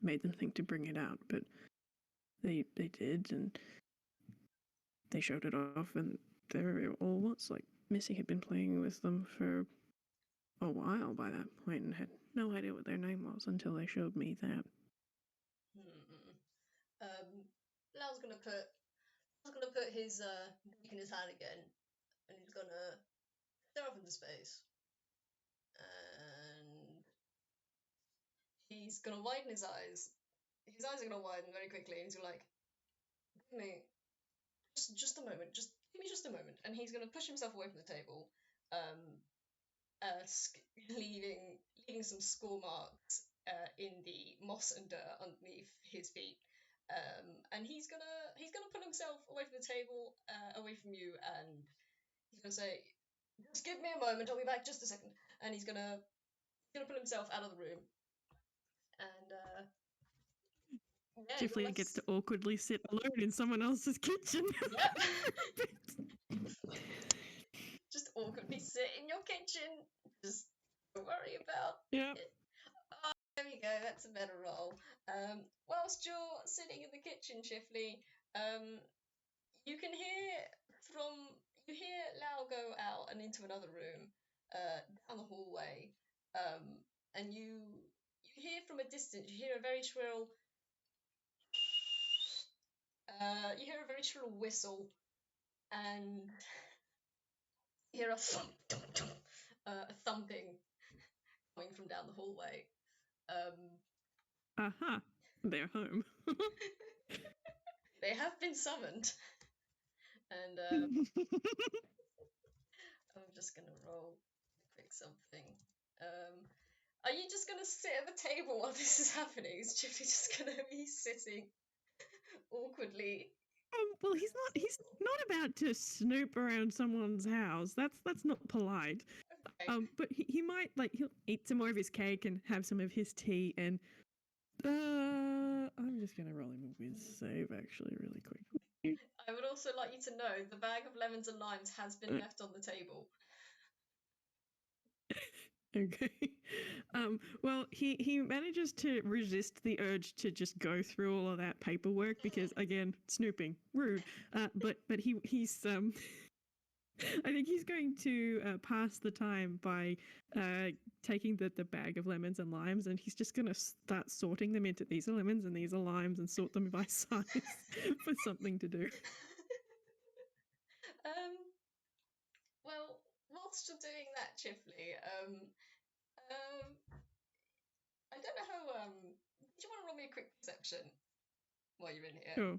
made them think to bring it out, but they did, and they showed it off, and there it all was. Like, Missy had been playing with them for a while by that point and had no idea what their name was until they showed me that. Lau's gonna put his beak in his hand again, and he's gonna stare off into space, and he's gonna widen his eyes. His eyes are gonna widen very quickly, and he's gonna like, "Give me just a moment. Just give me just a moment." And he's gonna push himself away from the table, um, leaving some score marks in the moss and dirt underneath his feet. And he's gonna put himself away from the table, away from you, and he's gonna say, "Just give me a moment. I'll be back just a second." And he's gonna put himself out of the room. And yeah, Chifley gets to awkwardly sit alone in someone else's kitchen. Yep. Just awkwardly sit in your kitchen. Just don't worry about it. Oh, there we go. That's a better role. Whilst you're sitting in the kitchen, Chifley, you can hear Lao go out and into another room, down the hallway, and you hear from a distance. You hear a very shrill. You hear a very shrill whistle, and you hear a thump, thump, thump, a thumping coming from down the hallway. Aha! They're home. They have been summoned, and I'm just gonna roll a quick something. Are you just gonna sit at the table while this is happening? Is Chifley just gonna be sitting awkwardly Well, he's not about to snoop around someone's house. That's not polite. Okay. But he might, like, he'll eat some more of his cake and have some of his tea. And I'm just gonna roll him a whiz save actually, really quick. I would also like you to know the bag of lemons and limes has been left on the table. Okay. Well, he manages to resist the urge to just go through all of that paperwork because, again, snooping, rude. But he's I think he's going to pass the time by taking the bag of lemons and limes, and he's just going to start sorting them into these are lemons and these are limes and sort them by size for something to do. Well, whilst you're doing that, Chifley, I don't know how. Do you want to roll me a quick perception while you're in here? Sure.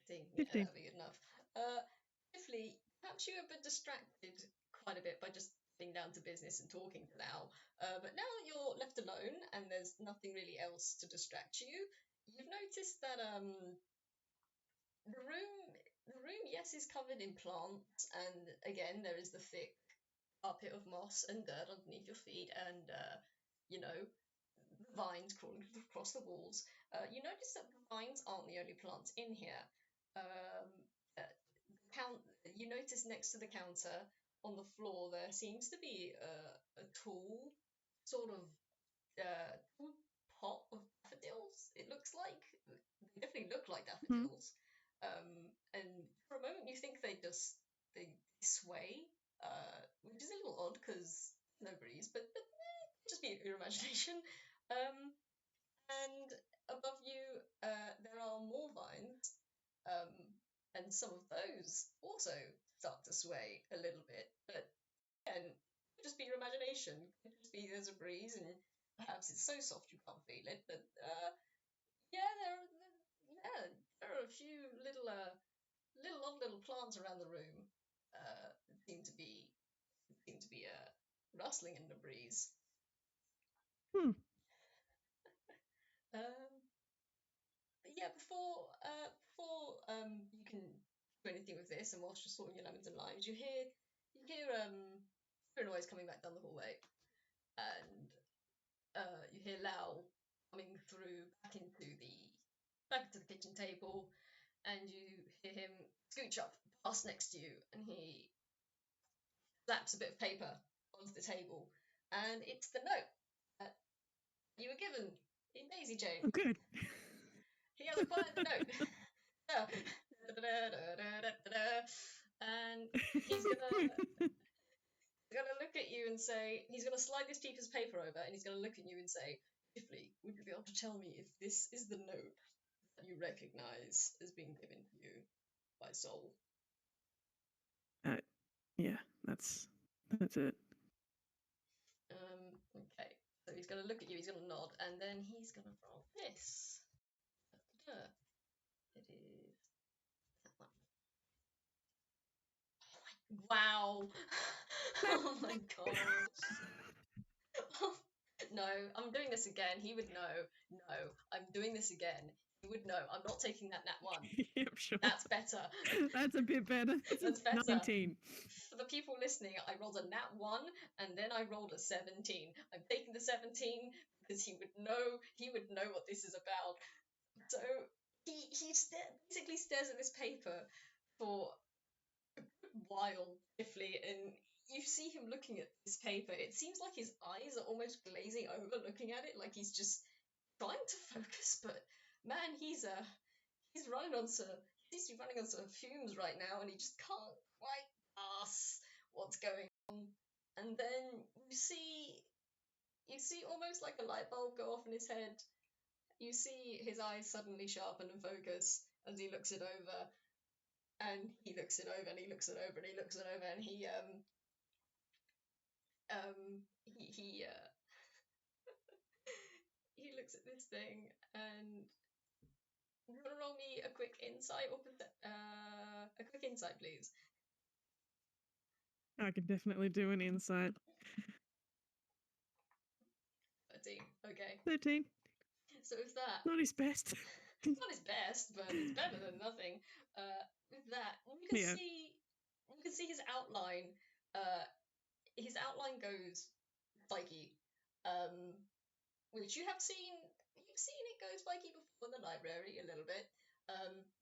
15. Yeah, 15. that'd be good enough. Chifley, perhaps you have been distracted quite a bit by just getting down to business and talking to Lao. But now that you're left alone and there's nothing really else to distract you, you've noticed that the room, yes, is covered in plants, and again there is the thick carpet of moss and dirt underneath your feet, and you know, the vines crawling across the walls. You notice that the vines aren't the only plants in here. Um, uh, you notice next to the counter on the floor there seems to be a tall sort of tall pot of daffodils. It looks like they definitely look like Hmm. daffodils. And for a moment you think they sway, which is a little odd because no breeze, but just be your imagination. Um, and above you, there are more vines, um, and some of those also start to sway a little bit. But again, just be your imagination. Could just be there's a breeze, and perhaps it's so soft you can't feel it. But yeah, there are a few little odd little plants around the room. That seem to be rustling in the breeze. Hmm. Um, but yeah, before you can do anything with this, and whilst you're sorting your lemons and limes, you hear a noise coming back down the hallway, and you hear Lao coming through back into the kitchen table, and you hear him scooch up past next to you, and he slaps a bit of paper onto the table, and it's the note that you were given in Daisy Chain. Oh, good. He has acquired the note. And he's gonna look at you and say, he's gonna slide this piece of paper over, and he's gonna look at you and say, Chifley, would you be able to tell me if this is the note that you recognize as being given to you by Soul? Yeah, that's it. Okay. So he's gonna look at you, he's gonna nod, and then he's gonna roll this. It is that one. Wow. Oh my gosh. No, I'm doing this again. He would know. No, I'm doing this again. He would know. I'm not taking that nat one. Yep, sure. That's better. That's a bit better. That's better. 19. For the people listening, I rolled a nat 1 and then I rolled a 17. I'm taking the 17 because he would know what this is about. So he basically stares at this paper for a good while, Chifley, and you see him looking at this paper. It seems like his eyes are almost glazing over looking at it, like he's just trying to focus, but man, he's running on some he seems to be running on some fumes right now, and he just can't quite grasp what's going on. And then you see almost like a light bulb go off in his head. You see his eyes suddenly sharpen and focus as he looks it over, and he looks it over, and he looks it over, and he looks it over, and he he looks at this thing, and you want to roll me a quick insight, a quick insight, please. I could definitely do an insight. 13. Okay. 13. So with that, Not his best. it's not his best, but it's better than nothing. With that, you can Yeah. see his outline. His outline goes spiky, which you have seen. You've seen it go spiky before in the library a little bit.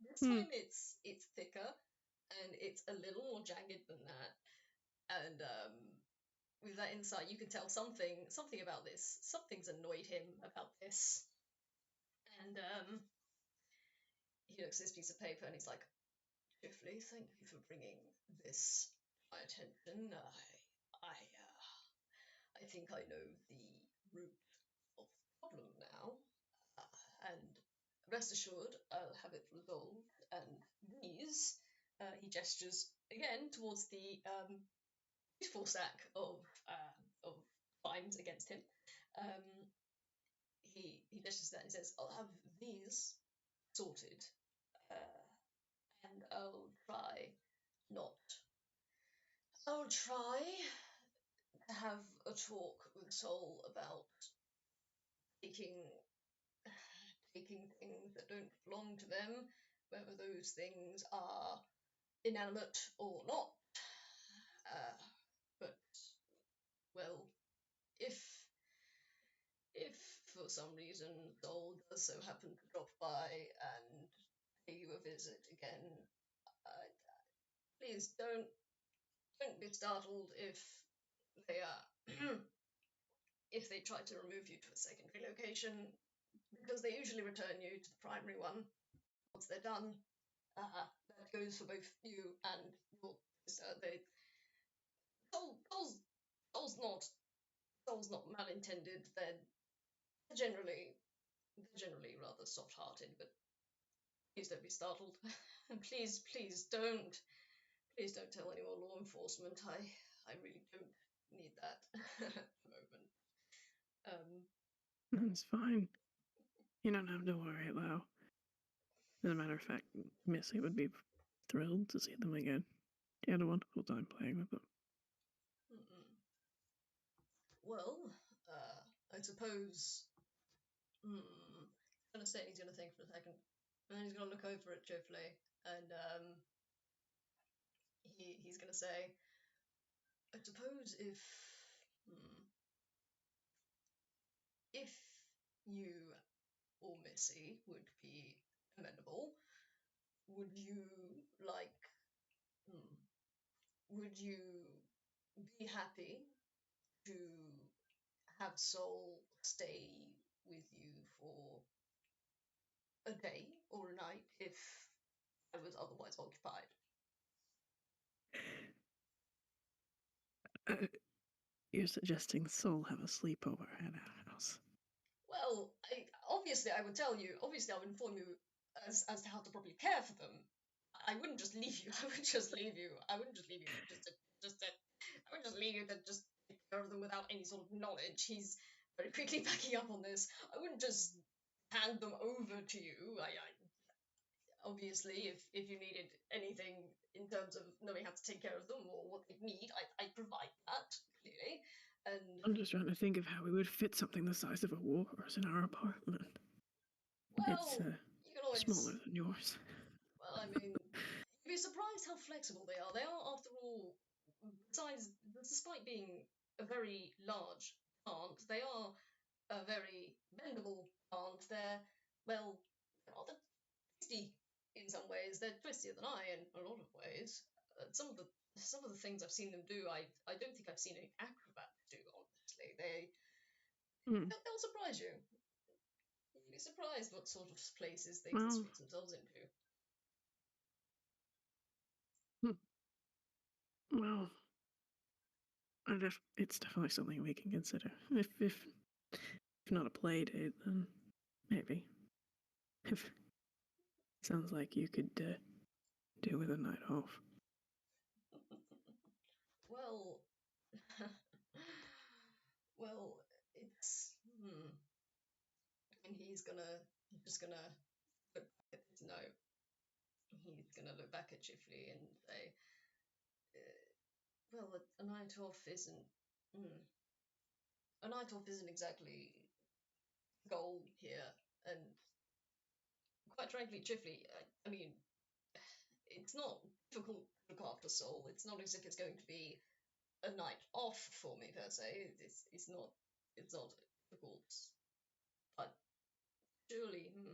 This time it's thicker and it's a little more jagged than that. And with that insight, you can tell something about this. Something's annoyed him about this. And he looks at this piece of paper and he's like, Chifley, thank you for bringing this to my attention. I think I know the root of the problem now, and rest assured, I'll have it resolved. And these, he gestures again towards the beautiful sack of fines against him. He gestures that and says, "I'll have these sorted, and not. I'll try to have a talk with Sol about taking things that don't belong to them, whether those things are inanimate or not. But well, if for some reason Sol does so happen to drop by and pay you a visit again, please don't be startled if they are if they try to remove you to a secondary location, because they usually return you to the primary one once they're done. That goes for both you and your sister. Soul's Soul's not malintended. They're generally rather soft-hearted, but please don't be startled. And please don't tell any more law enforcement. I really don't need that at the moment. That's fine. You don't have to worry, Lao. As a matter of fact, Missy would be thrilled to see them again. She had a wonderful time playing with them. Well, I suppose. He's gonna think for a second, and then he's gonna look over at Chifley, and he's gonna say, I suppose if you or Missy would be amenable, would you like, would you be happy to have Soul stay with you for a day or a night if I was otherwise occupied? You're suggesting Soul have a sleepover at our house. Well, obviously I would tell you. Obviously, I would inform you as to how to properly care for them. I wouldn't just leave you. I wouldn't just leave you. I wouldn't just leave you I wouldn't just leave you to just take care of them without any sort of knowledge. He's very quickly backing up on this. I wouldn't just hand them over to you. I obviously, if you needed anything in terms of knowing how to take care of them or what they need, I'd provide that clearly. And I'm just trying to think of how we would fit something the size of a warhorse in our apartment. It's well, you can always. smaller than yours. Well, I mean, you'd be surprised how flexible they are. They are, after all, besides, despite being a very large plant, they are a very bendable plant. They're, well, rather twisty in some ways. They're twistier than I in a lot of ways. Some of the things I've seen them do, I don't think I've seen any acrobats do. Honestly, they'll surprise you. You'd be surprised what sort of places they can squeeze themselves into. Well, it's definitely something we can consider. If not a play date, then maybe. If sounds like you could do with a night off. Well, well, it's. And he's just gonna look back at this note. He's gonna look back at Chifley and say, "Well, a night off isn't. A night off isn't exactly the goal here. And quite frankly, Chifley, I mean, it's not difficult to look after Soul. It's not as if it's going to be a night off for me per se. It's not difficult, but surely, and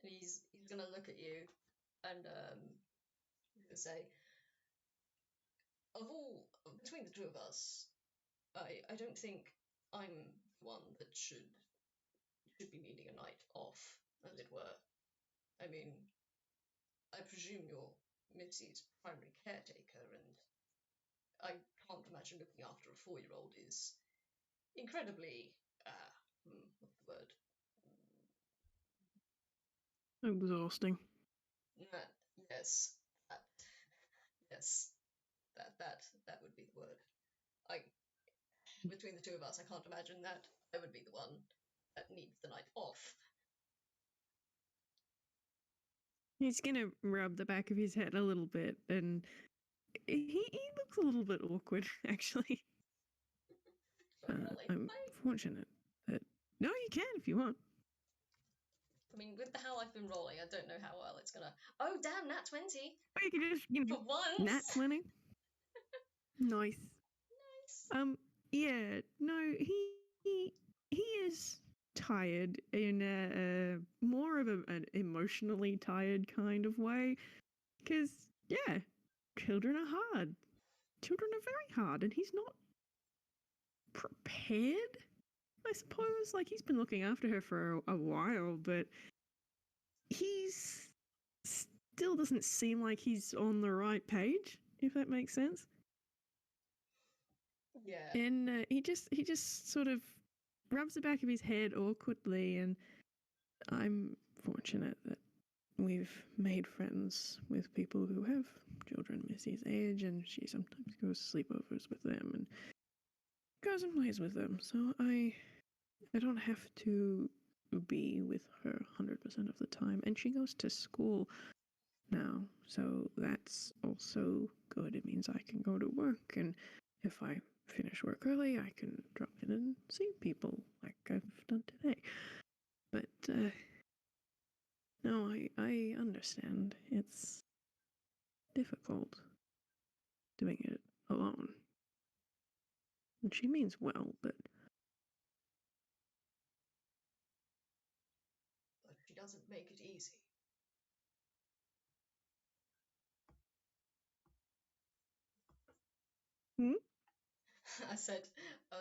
he's gonna look at you and say, of all between the two of us, I don't think I'm the one that should be needing a night off, as it were. I mean, I presume you're Mitzi's primary caretaker, and I can't imagine looking after a 4-year-old is incredibly, what's the word? Exhausting. Yes, that, yes, that would be the word. I, between the two of us, I can't imagine that I would be the one that needs the night off. He's gonna rub the back of his head a little bit, and he looks a little bit awkward, actually. I'm fortunate that... No, you can if you want. I mean, with how I've been rolling, I don't know how well it's gonna... Oh, damn, nat 20! Or you can just, For once! nat 20. Nice. Nice. Yeah, no, he is tired in a more of an emotionally tired kind of way. Because, yeah, children are hard. Children are very hard, and he's not prepared, I suppose. Like, he's been looking after her for a while, but he's still doesn't seem like he's on the right page, if that makes sense. Yeah. And he just sort of rubs the back of his head awkwardly, and I'm fortunate that we've made friends with people who have children Missy's age, and she sometimes goes sleepovers with them and goes and plays with them. So I don't have to be with her 100% of the time, and she goes to school now, so that's also good. It means I can go to work, and if I finish work early, I can drop in and see people like I've done today. But no, I understand. It's difficult doing it alone. And she means well, but she doesn't make it easy. I said, I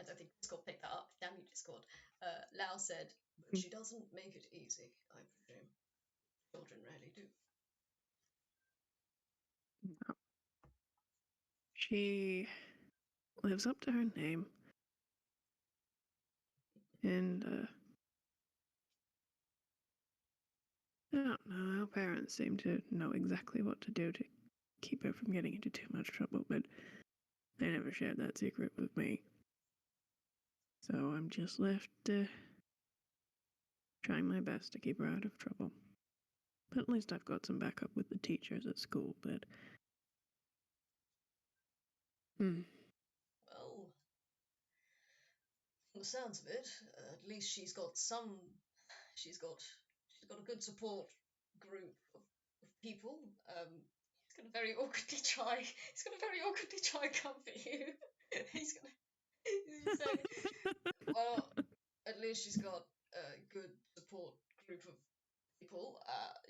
don't think Discord picked that up. Damn you, Discord. Lao said, but she doesn't make it easy, I presume. Children rarely do. no. She lives up to her name. And I don't know, our parents seem to know exactly what to do to keep her from getting into too much trouble, but they never shared that secret with me. So I'm just left trying my best to keep her out of trouble. But at least I've got some backup with the teachers at school, but... Well, from the sounds of it, at least she's got a good support group of people. He's gonna very awkwardly try comfort you. He say, well, at least she's got a good support group of people.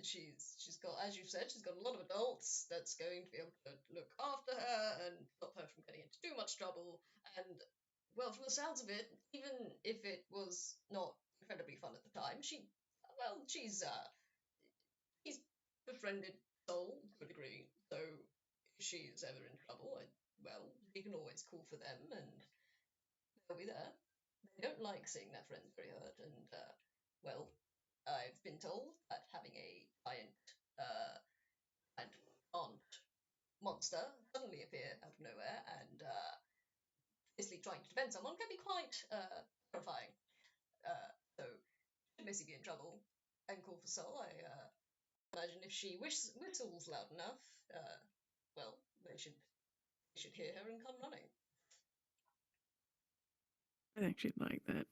She's got, as you've said, she's got a lot of adults that's going to be able to look after her and stop her from getting into too much trouble. And well, from the sounds of it, even if it was not incredibly fun at the time, she's befriended Soul to a degree. So if she's ever in trouble, she can always call for them, and they'll be there. They don't like seeing their friends very hurt, and I've been told that having a giant and aunt monster suddenly appear out of nowhere and basically trying to defend someone can be quite terrifying. So should Missy be in trouble and call for Soul, I imagine if she whistles loud enough, they should hear her and come running. I think she'd like that.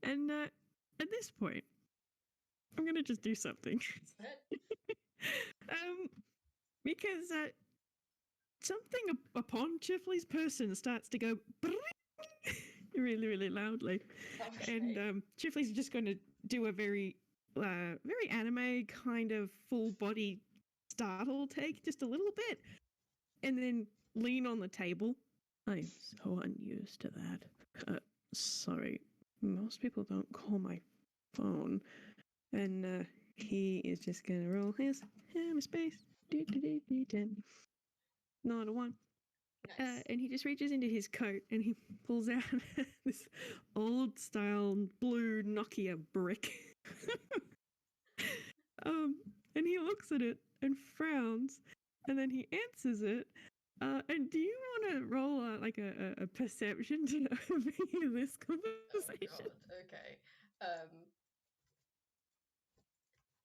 And at this point, I'm going to just do something. Because something upon Chifley's person starts to go really, really loudly. Okay. And Chifley's just going to do a very anime kind of full body startle take, just a little bit, and then lean on the table. I'm so unused to that. Sorry, most people don't call my phone. And he is just going to roll his hammer space. Not a one. Nice. And he just reaches into his coat and he pulls out this old style blue Nokia brick. And he looks at it and frowns, and then he answers it. And do you want to roll like a perception to overhear this conversation? Oh God. Okay.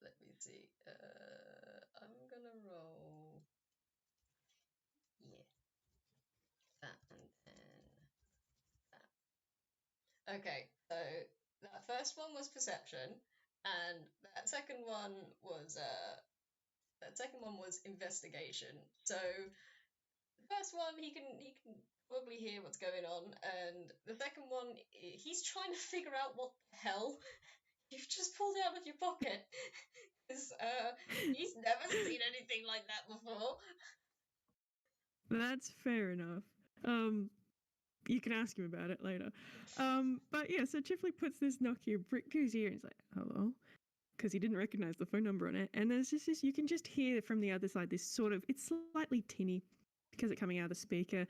Let me see. I'm gonna roll. Yeah. That and then that. Okay. So that first one was perception, and that second one was investigation. So the first one he can probably hear what's going on, and the second one he's trying to figure out what the hell you've just pulled out of your pocket. Because he's never seen anything like that before. That's fair enough. You can ask him about it later. But yeah, so Chifley puts this Nokia brick to his ear and he's like, hello? Because he didn't recognize the phone number on it. And there's just this, you can just hear from the other side this sort of, it's slightly tinny because it's coming out of the speaker.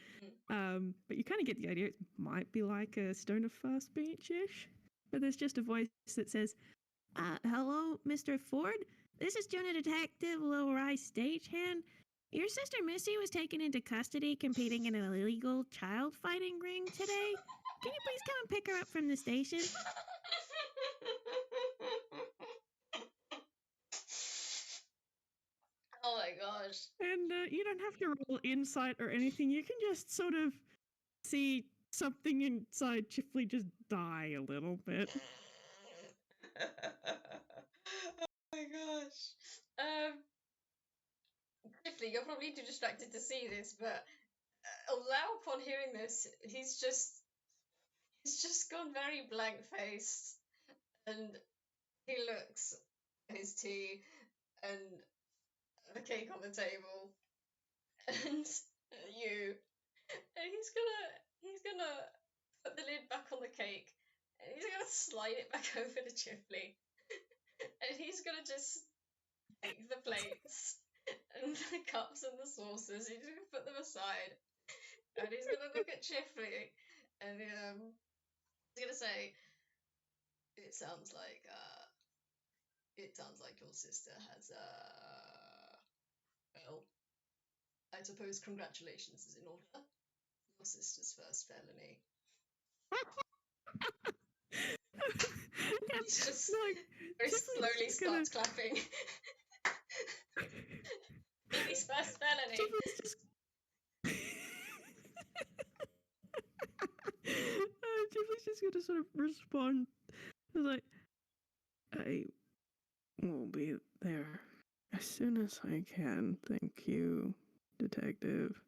But you kind of get the idea. It might be like a stoner fast speech-ish. But there's just a voice that says, hello, Mr. Ford? This is Junior Detective Lil Rice Stagehand. Your sister Missy was taken into custody competing in an illegal child fighting ring today. Can you please come and pick her up from the station? Oh my gosh. And you don't have to roll insight or anything. You can just sort of see something inside Chifley just die a little bit. Oh my gosh. Chifley, you're probably too distracted to see this, but Lao, upon hearing this, he's just gone very blank faced, and he looks at his tea and the cake on the table, and you, and he's gonna put the lid back on the cake, and he's gonna slide it back over to Chifley, and he's gonna just take the plates and the cups and the saucers. He's gonna put them aside, and he's gonna look at Chifley, and he's gonna say, "It sounds like your sister has well, I suppose congratulations is in order. Your sister's first felony." He's just very slowly starts clapping. Baby's first felony. Chifley's just gonna sort of respond. He's like, I will be there as soon as I can. Thank you, detective.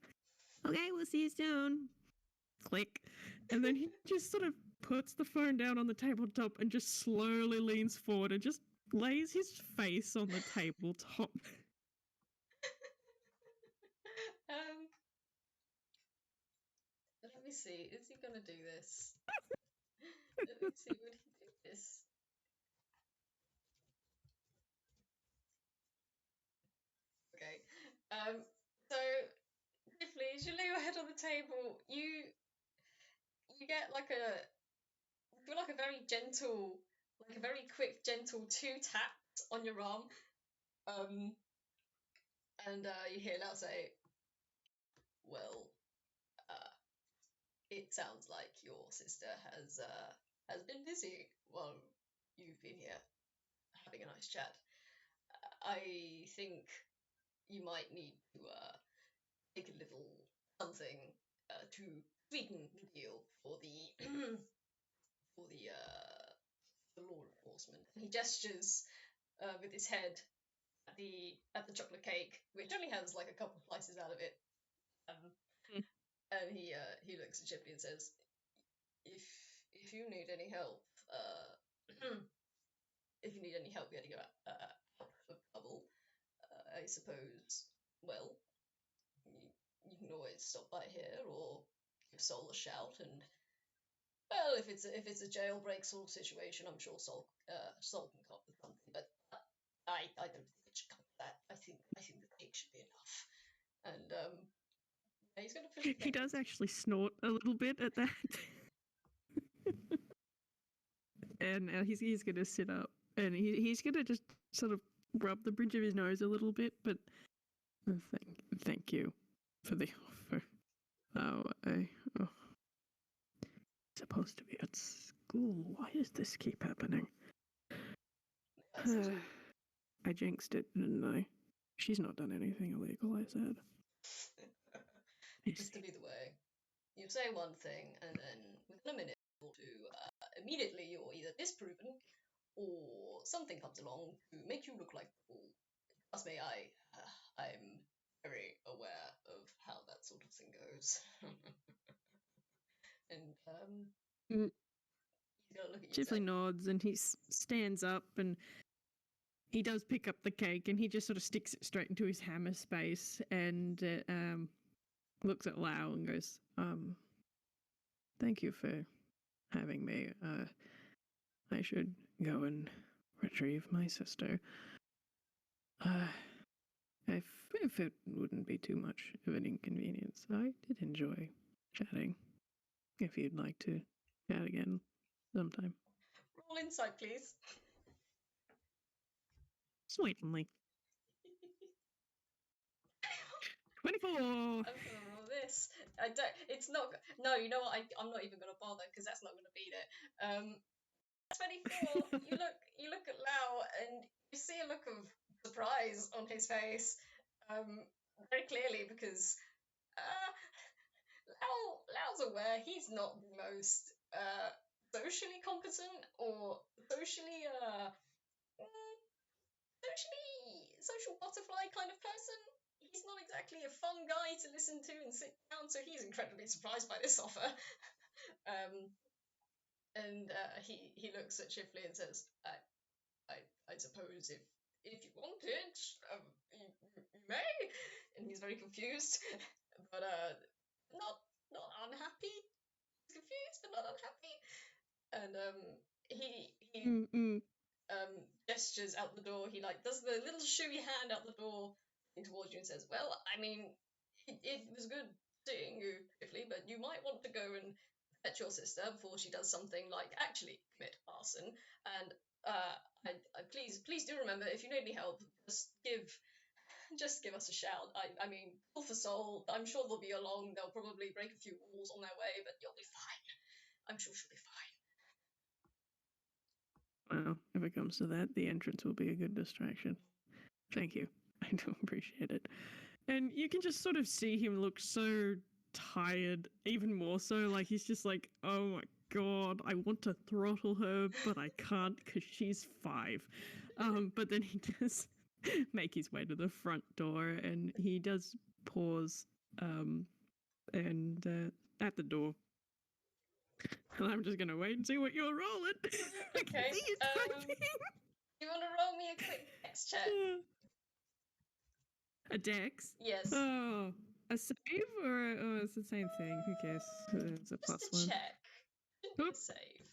Okay, we'll see you soon. Click. And then he just sort of puts the phone down on the tabletop and just slowly leans forward and just lays his face on the tabletop. Let me see. Is he gonna do this? Let me see. Would he do this? Okay. So, Chifley, as you lay your head on the table, you get like a very gentle, like a very quick, gentle 2 taps on your arm. And you hear Lao say, "Well, it sounds like your sister has been busy while you've been here having a nice chat. I think you might need to take a little something to sweeten the deal for the for the the law enforcement. And he gestures with his head at the chocolate cake, which only has like a couple of slices out of it. And he looks at Chifley and says, "If you need any help, if you need any help getting out of trouble, I suppose, well, you can always stop by here or give Sol a shout. And well, if it's a jailbreak sort of situation, I'm sure Sol can come up with something. But I don't think it should come to that. I think the cake should be enough." And he's gonna push the He does actually snort a little bit at that. And he's going to sit up and he's going to just sort of rub the bridge of his nose a little bit, but thank you for the offer. Supposed to be at school. Why does this keep happening? I jinxed it, didn't I? She's not done anything illegal, I said. Used to be the way. You say one thing, and then within a minute or two, immediately you're either disproven, or something comes along to make you look like a fool. Trust me, I'm very aware of how that sort of thing goes. And he's gonna look at you. Chifley nods and he stands up and he does pick up the cake and he just sort of sticks it straight into his hammer space and looks at Lao and goes, "Thank you for having me. I should go and retrieve my sister. If it wouldn't be too much of an inconvenience, I did enjoy chatting. If you'd like to chat again sometime." Roll insight, please. Certainly. 24! I'm gonna roll this. I don't. It's not. No, you know what? I'm not even gonna bother because that's not gonna beat it. 24. You look at Lao and you see a look of surprise on his face, very clearly because Lao's aware he's not the most socially competent or socially social butterfly kind of person. He's not exactly a fun guy to listen to and sit down, so he's incredibly surprised by this offer. And he looks at Chifley and says, I suppose if you wanted, you may. And he's very confused, but not unhappy. He's confused, but not unhappy. And he gestures out the door. He does the little shoey hand out the door towards you and says, "Well, I mean, it was good seeing you, Chifley, but you might want to go and fetch your sister before she does something like actually commit arson. And please do remember, if you need any help, just give us a shout. I mean, call for Sol. I'm sure they'll be along. They'll probably break a few walls on their way, but you'll be fine. I'm sure she'll be fine." Well, if it comes to that, the entrance will be a good distraction. Thank you. I do appreciate it. And you can just sort of see him look so tired, even more so. Like, he's just like, oh my god, I want to throttle her, but I can't because she's 5. But then he does make his way to the front door and he does pause and at the door. And I'm just going to wait and see what you're rolling. Okay. You want to roll me a quick dex check? A dex? Yes. Oh, a save or it's the same thing? Who cares? It's a plus Just a 1. check. Shouldn't be a save.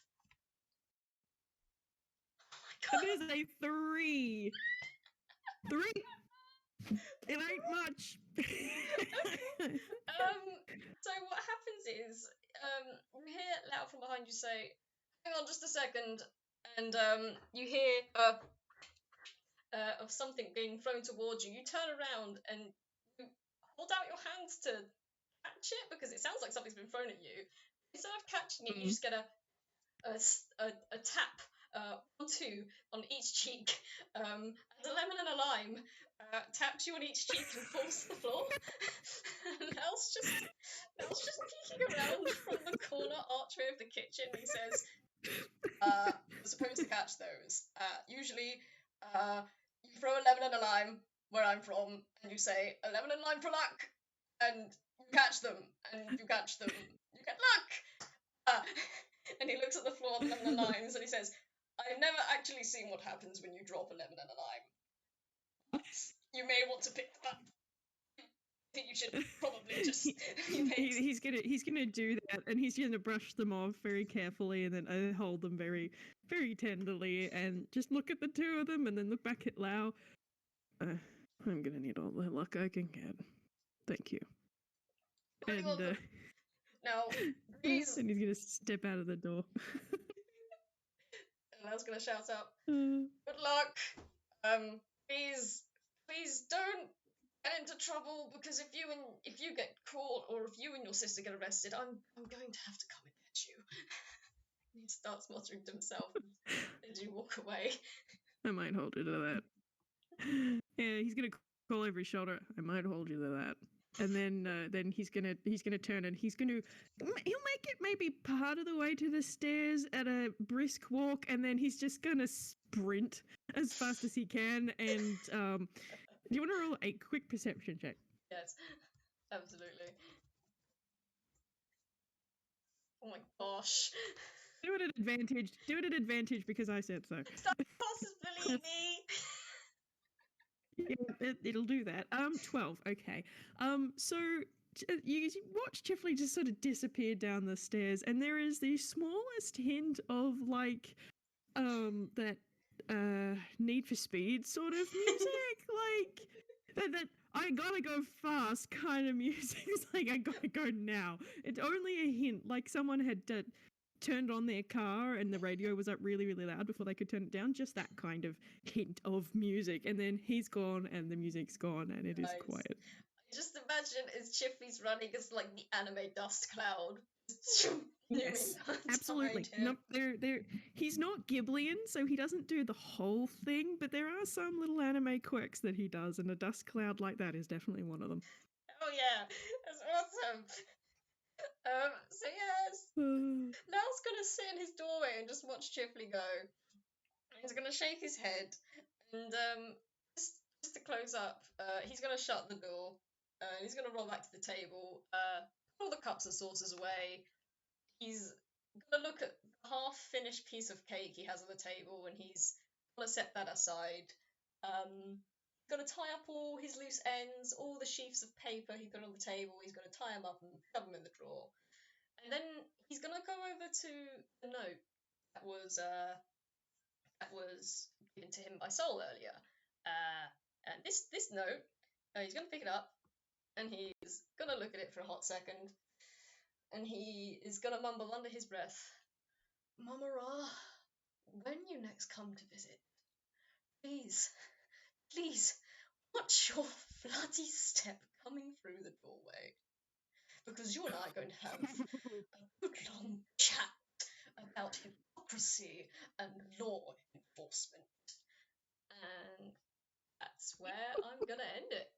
Oh my god. It is a 3. 3. It ain't much. So what happens is, you hear Lao from behind you say, "Hang on just a second," and you hear of something being thrown towards you. You turn around and you hold out your hands to catch it because it sounds like something's been thrown at you. Instead of catching it, you just get a tap, 1, 2 on each cheek, and a lemon and a lime taps you on each cheek and falls to the floor. And Nell's just peeking around from the corner archway of the kitchen. He says, "We're supposed to catch usually you throw a lemon and a lime where I'm from, and you say a lemon and lime for luck, and you catch them, and if you catch them, you get luck. And he looks at the floor of the lemon and limes, and he says, I've never actually seen what happens when you drop a lemon and a lime. But you may want to pick them up. I think you should probably just he's gonna do that, and he's gonna brush them off very carefully, and then hold them very, very tenderly, and just look at the two of them, and then look back at Lao. I'm gonna need all the luck I can get. Thank you. And now, please. And he's gonna step out of the door. And I was gonna shout out, good luck. Please don't get into trouble, because if you get caught, or if you and your sister get arrested, I'm going to have to come and get you. He starts muttering to himself as you walk away. I might hold you to that. Yeah, he's gonna call over his shoulder. I might hold you to that. And then he's gonna turn, and he'll make it maybe part of the way to the stairs at a brisk walk, and then he's just gonna sprint as fast as he can. And do you want to roll a quick perception check? Yes, absolutely. Oh my gosh. Do it at advantage because I said so. Stop possibly me. Yeah, it'll do that. 12. Okay. So you watch Chifley just sort of disappear down the stairs, and there is the smallest hint of like that Need for Speed sort of music, like that I gotta go fast kind of music. It's like I gotta go now. It's only a hint, like someone had turned on their car and the radio was up really, really loud before they could turn it down. Just that kind of hint of music. And then he's gone and the music's gone and it is quiet. Just imagine as Chifley's running as like the anime dust cloud. Yes, absolutely. No, he's not Ghiblian, so he doesn't do the whole thing, but there are some little anime quirks that he does, and a dust cloud like that is definitely one of them. Oh yeah, that's awesome. So yes, Lao's gonna sit in his doorway and just watch Chifley go. He's gonna shake his head, and just to close up, he's gonna shut the door. He's gonna roll back to the table, put all the cups and saucers away. He's gonna look at the half-finished piece of cake he has on the table, and he's gonna set that aside. He's gonna tie up all his loose ends, all the sheafs of paper he put on the table. He's gonna tie them up and shove them in the drawer. And then he's gonna go over to the note that was given to him by Sol earlier. And this note, he's gonna pick it up, and he's gonna look at it for a hot second, and he is gonna mumble under his breath, "Mama Ra, when you next come to visit, please, watch your bloody step coming through the doorway, because you and I are going to have a good long chat about hypocrisy and law enforcement." And that's where I'm gonna end it.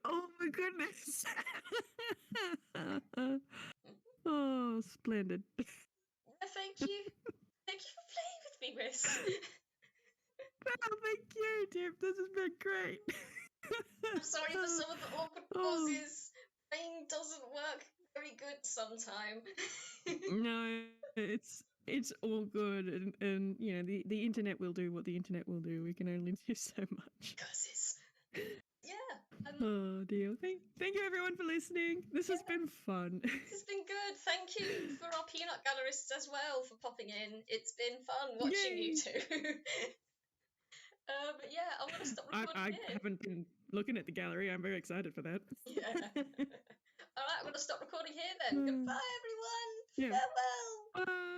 Oh my goodness. Oh, splendid. Yeah, thank you. Thank you for playing with me, Whis. Oh, thank you, D.E.W.P. This has been great. I'm sorry for some of the awkward pauses. Brain doesn't work very good sometimes. No, it's all good, and you know the internet will do what the internet will do. We can only do so much. Curses. Yeah. Oh dear. Thank you everyone for listening. This has been fun. This has been good. Thank you for our peanut gallerists as well for popping in. It's been fun watching you two. But yeah, I'm gonna stop recording here. I haven't been looking at the gallery. I'm very excited for that. Yeah. Alright, I'm gonna stop recording here then. Goodbye everyone. Yeah. Farewell. Bye.